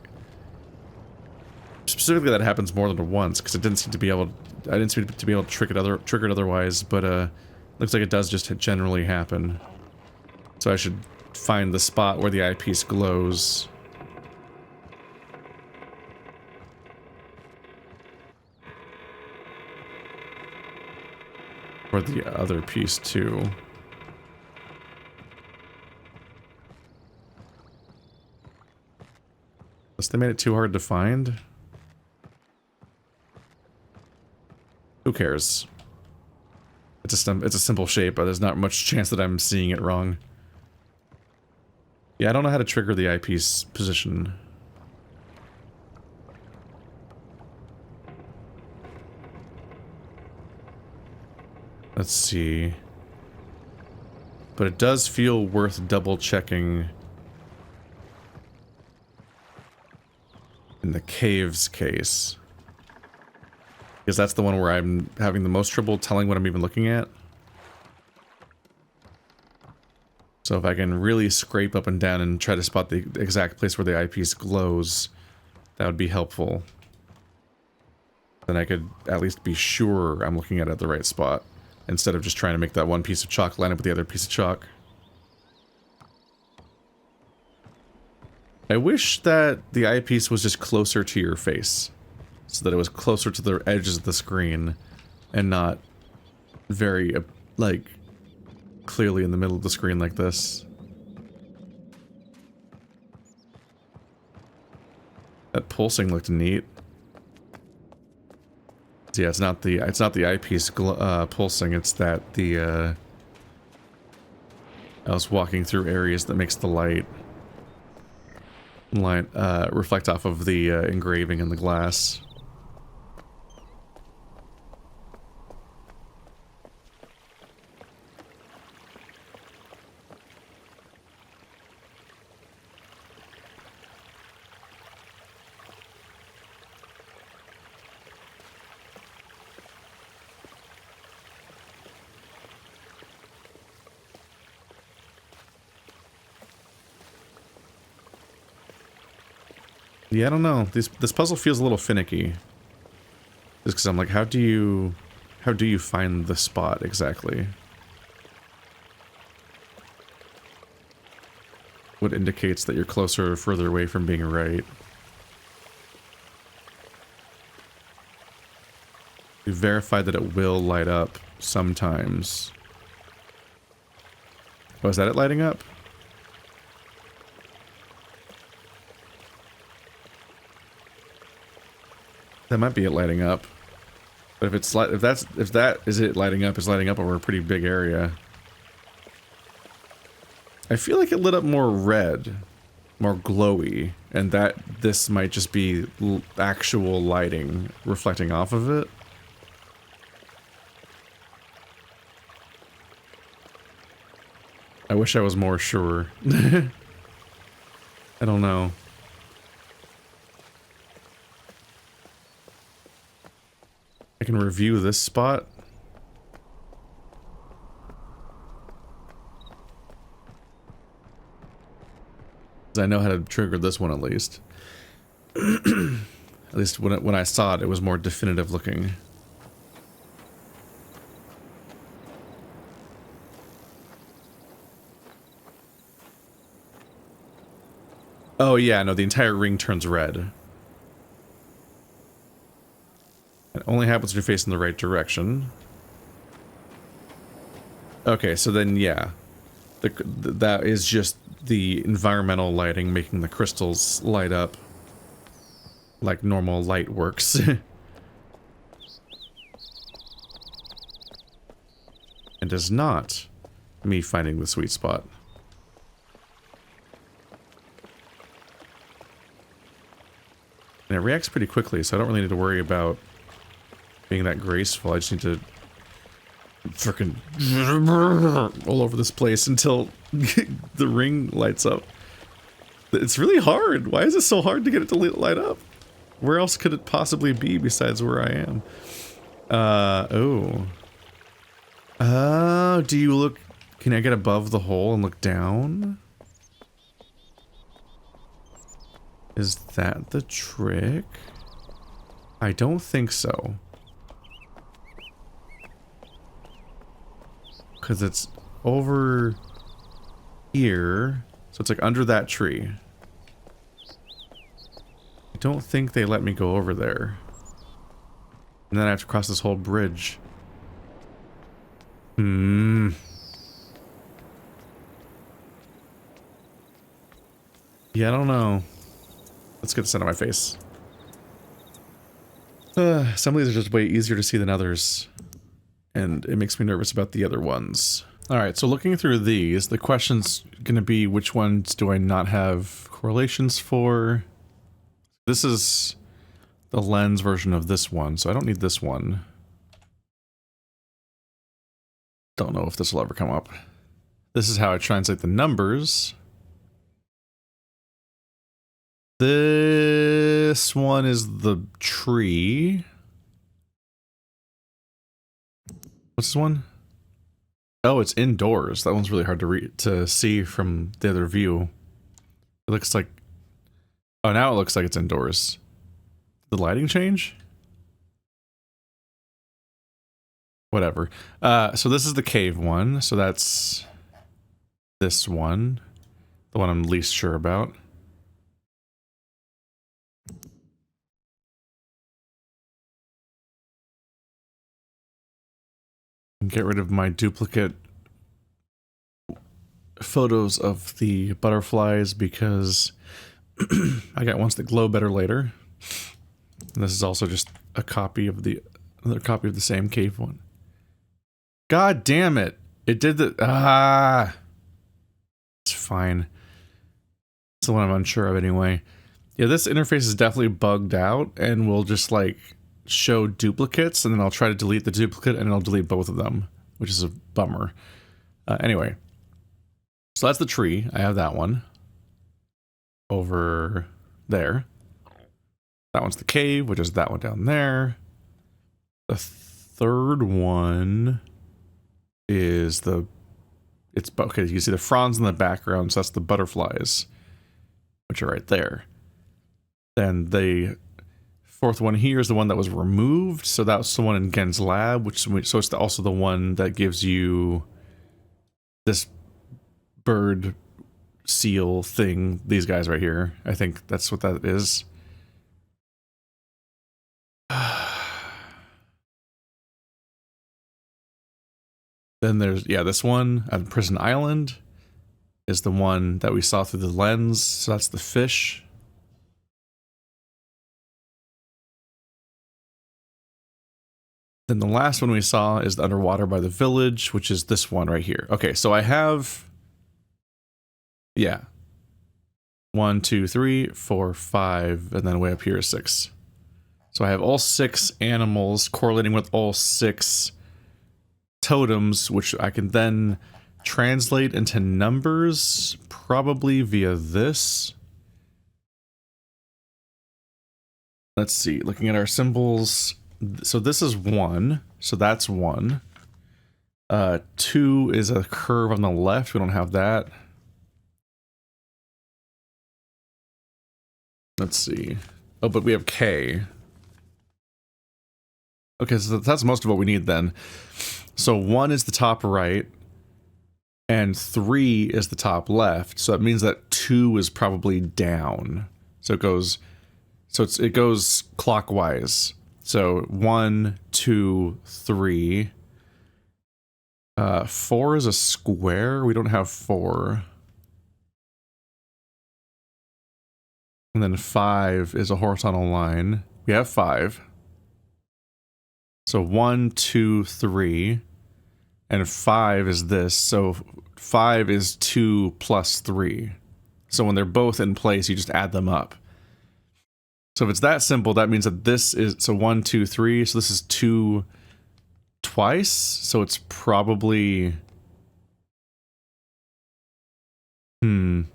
Specifically that happens more than once, because it didn't seem to be able... I didn't seem to be able to trigger it otherwise, but looks like it does just generally happen. So I should find the spot where the eyepiece glows. Or the other piece too. Unless they made it too hard to find. Who cares? It's a simple shape, but there's not much chance that I'm seeing it wrong. Yeah, I don't know how to trigger the eyepiece position. Let's see. But it does feel worth double checking in the caves case. Because that's the one where I'm having the most trouble telling what I'm even looking at. So if I can really scrape up and down and try to spot the exact place where the eyepiece glows, that would be helpful. Then I could at least be sure I'm looking at it at the right spot, instead of just trying to make that one piece of chalk line up with the other piece of chalk. I wish that the eyepiece was just closer to your face, so that it was closer to the edges of the screen, and not very, like, clearly in the middle of the screen like this. That pulsing looked neat. So yeah, it's not the eyepiece pulsing, it's that I was walking through areas that makes the light reflect off of the engraving in the glass. Yeah, I don't know. This puzzle feels a little finicky. Just because I'm like, how do you find the spot exactly? What indicates that you're closer or further away from being right? We verified that it will light up sometimes. Oh, is that it lighting up? That might be it lighting up. But if it's if that is it lighting up, is lighting up over a pretty big area. I feel like it lit up more red, more glowy, and that this might just be actual lighting reflecting off of it. I wish I was more sure. I don't know. I can review this spot. I know how to trigger this one at least. At least when I saw it, it was more definitive looking. Oh yeah, no, the entire ring turns red. It only happens when you're facing the right direction. Okay, so then yeah. That is just the environmental lighting making the crystals light up like normal light works. And is not me finding the sweet spot. And it reacts pretty quickly, so I don't really need to worry about being that graceful. I just need to freaking all over this place until the ring lights up. It's really hard. Why is it so hard to get it to light up? Where else could it possibly be besides where I am? Oh. Oh, do you look... Can I get above the hole and look down? Is that the trick? I don't think so. Because it's over here. So it's like under that tree. I don't think they let me go over there. And then I have to cross this whole bridge. Hmm. Yeah, I don't know. Let's get this out of my face. Some of these are just way easier to see than others. And it makes me nervous about the other ones. Alright, so looking through these, the question's gonna be which ones do I not have correlations for? This is the lens version of this one, so I don't need this one. Don't know if this will ever come up. This is how I translate the numbers. This one is the tree. What's this one? Oh, it's indoors. That one's really hard to see from the other view. It looks like... Oh, now it looks like it's indoors. The lighting change? Whatever. So this is the cave one. So that's this one. The one I'm least sure about. Get rid of my duplicate photos of the butterflies because I got ones that glow better later. And this is also just a copy of another copy of the same cave one. God damn it! It did the it's fine. It's the one I'm unsure of anyway. Yeah, this interface is definitely bugged out and will just like show duplicates, and then I'll try to delete the duplicate and it'll delete both of them, which is a bummer. Anyway, so that's the tree. I have that one over there. That one's the cave, which is that one down there. The third one is it's okay, you can see the fronds in the background, so that's the butterflies, which are right there. Then the fourth one here is the one that was removed, so that's the one in Gehn's lab, so it's also the one that gives you this bird seal thing, these guys right here. I think that's what that is. Then there's, yeah, this one at Prison Island is the one that we saw through the lens. So that's the fish. Then the last one we saw is the underwater by the village, which is this one right here. Okay, so I have, yeah, 1, 2, 3, 4, 5, and then way up here is 6. So I have all 6 animals correlating with all 6 totems, which I can then translate into numbers, probably via this. Let's see, looking at our symbols. So this is 1, so that's 1. 2 is a curve on the left, we don't have that. Let's see. Oh, but we have K. Okay, so that's most of what we need then. So 1 is the top right, and 3 is the top left, so that means that 2 is probably down. So it goes, it goes clockwise. So 1, 2, 3. 4 is a square. We don't have 4. And then 5 is a horizontal line. We have 5. So 1, 2, 3. And 5 is this. So 5 is 2 plus 3. So when they're both in place, you just add them up. So if it's that simple, that means that this is, so 1, 2, 3, so this is 2 twice, so it's probably, well,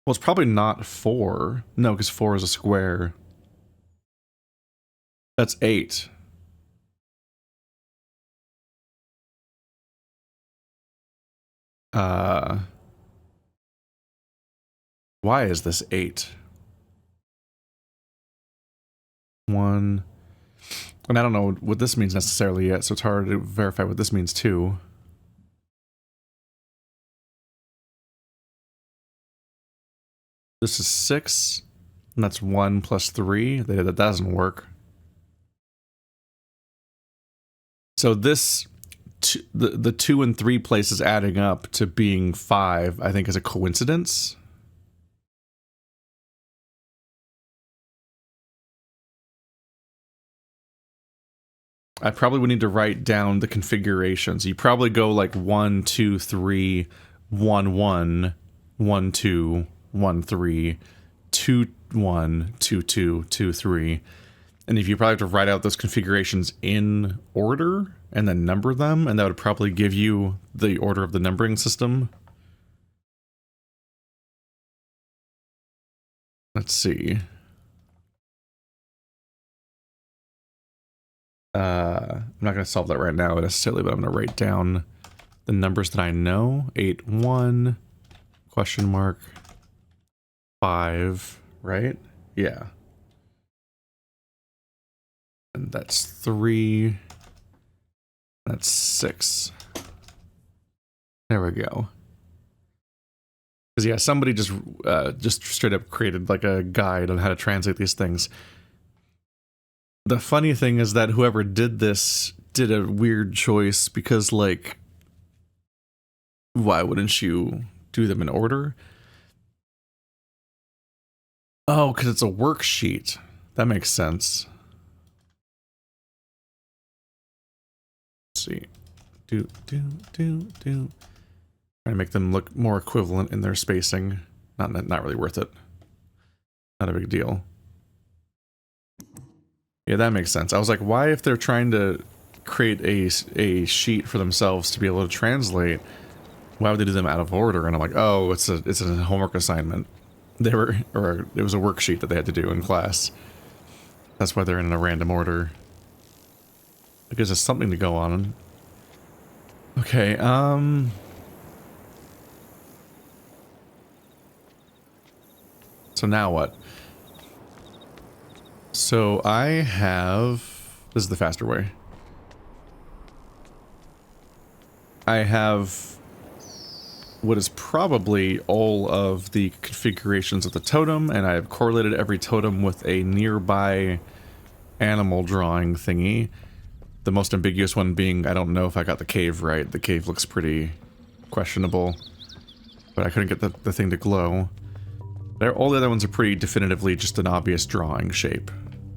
it's probably not 4. No, because 4 is a square. That's 8. Why is this 8? 1, and I don't know what this means necessarily yet, so it's hard to verify what this means too. This is 6, and that's 1 plus 3. That doesn't work. So this, the 2 and 3 places adding up to being 5, I think is a coincidence. I probably would need to write down the configurations. You probably go like 1, 2, 3, 1, 1, 1, 2, 1, 3, 2, 1, 2, 2, 2, 3. And if you probably have to write out those configurations in order and then number them, and that would probably give you the order of the numbering system. Let's see. I'm not going to solve that right now necessarily, but I'm going to write down the numbers that I know. 8, 1, question mark, 5, right? Yeah. And that's 3. That's 6. There we go. Because yeah, somebody just straight up created like a guide on how to translate these things. The funny thing is that whoever did this did a weird choice because, like, why wouldn't you do them in order? Oh, because it's a worksheet. That makes sense. Let's see. Trying to make them look more equivalent in their spacing. Not really worth it. Not a big deal. Yeah, that makes sense. I was like, why, if they're trying to create a sheet for themselves to be able to translate, why would they do them out of order? And I'm like, oh, it's a homework assignment. It was a worksheet that they had to do in class. That's why they're in a random order. It gives us something to go on. Okay, so now what? So I have, this is the faster way. I have what is probably all of the configurations of the totem, and I have correlated every totem with a nearby animal drawing thingy. The most ambiguous one being, I don't know if I got the cave right. The cave looks pretty questionable. But I couldn't get the thing to glow. All the other ones are pretty definitively just an obvious drawing shape.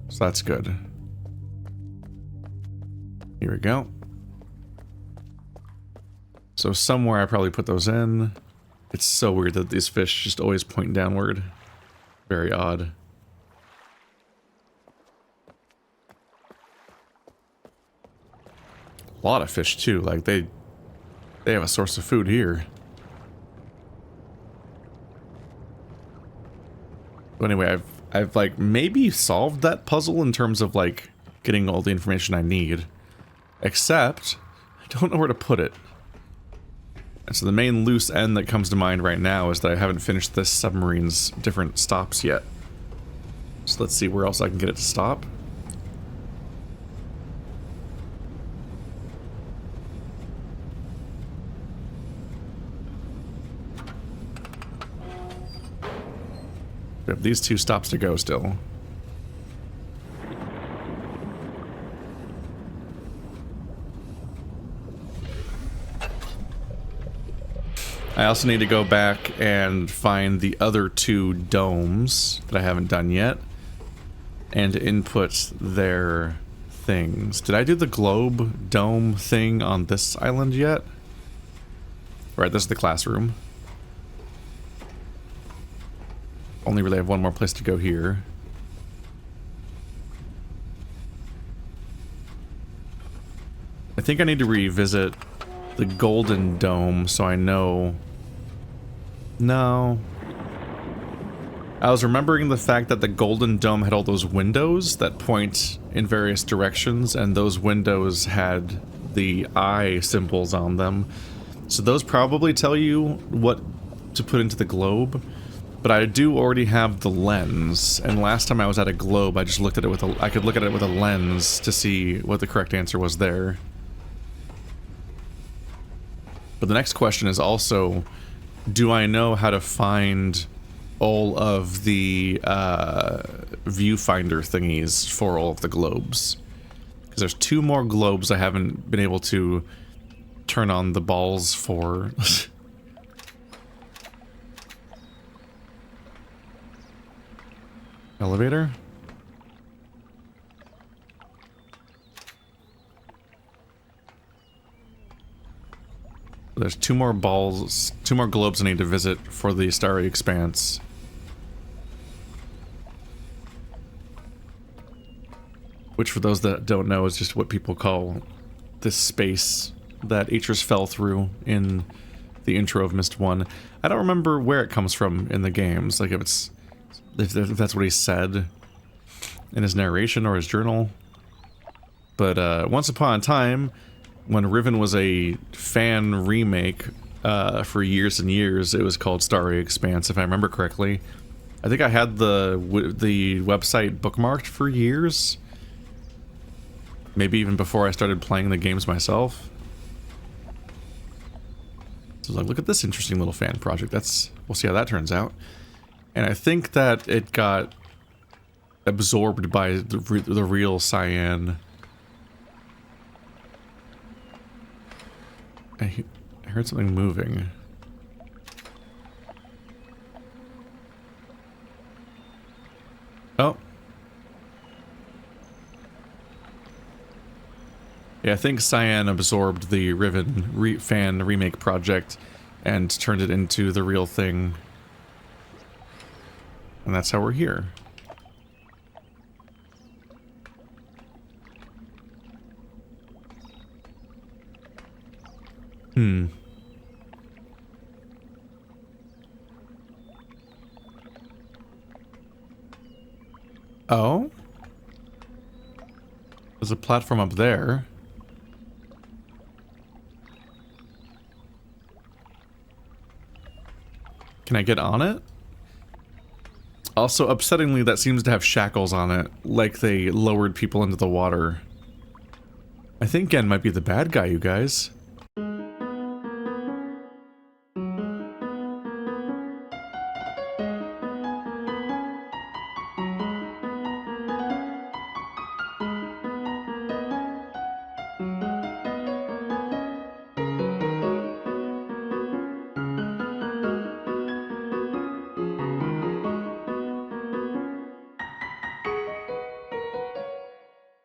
So that's good. Here we go. So somewhere I probably put those in. It's so weird that these fish just always point downward. Very odd. A lot of fish too, like they have a source of food here. So anyway, I've like maybe solved that puzzle in terms of like getting all the information I need. Except I don't know where to put it. And so the main loose end that comes to mind right now is that I haven't finished this submarine's different stops yet. So let's see where else I can get it to stop. We have these two stops to go still. I also need to go back and find the other two domes that I haven't done yet and input their things. Did I do the globe dome thing on this island yet? Right, this is the classroom. Only really have one more place to go here. I think I need to revisit the golden dome so I know... No. I was remembering the fact that the golden dome had all those windows that point in various directions, and those windows had the eye symbols on them. So those probably tell you what to put into the globe. But I do already have the lens, and last time I was at a globe, I just looked at it with a... I could look at it with a lens to see what the correct answer was there. But the next question is also, do I know how to find all of the viewfinder thingies for all of the globes? Because there's two more globes I haven't been able to turn on the balls for. Elevator? There's two more balls, two more globes I need to visit for the starry expanse. Which, for those that don't know, is just what people call this space that Atris fell through in the intro of Myst 1. I don't remember where it comes from in the games, like if that's what he said in his narration or his journal. But once upon a time, when Riven was a fan remake for years and years, it was called Starry Expanse, if I remember correctly. I think I had the website bookmarked for years. Maybe even before I started playing the games myself. So like, look at this interesting little fan project. We'll see how that turns out. And I think that it got absorbed by the real cyan. I heard something moving. Oh. Yeah, I think Cyan absorbed the Riven fan remake project and turned it into the real thing. And that's how we're here. Oh? There's a platform up there. Can I get on it? Also, upsettingly, that seems to have shackles on it, like they lowered people into the water. I think Gehn might be the bad guy, you guys.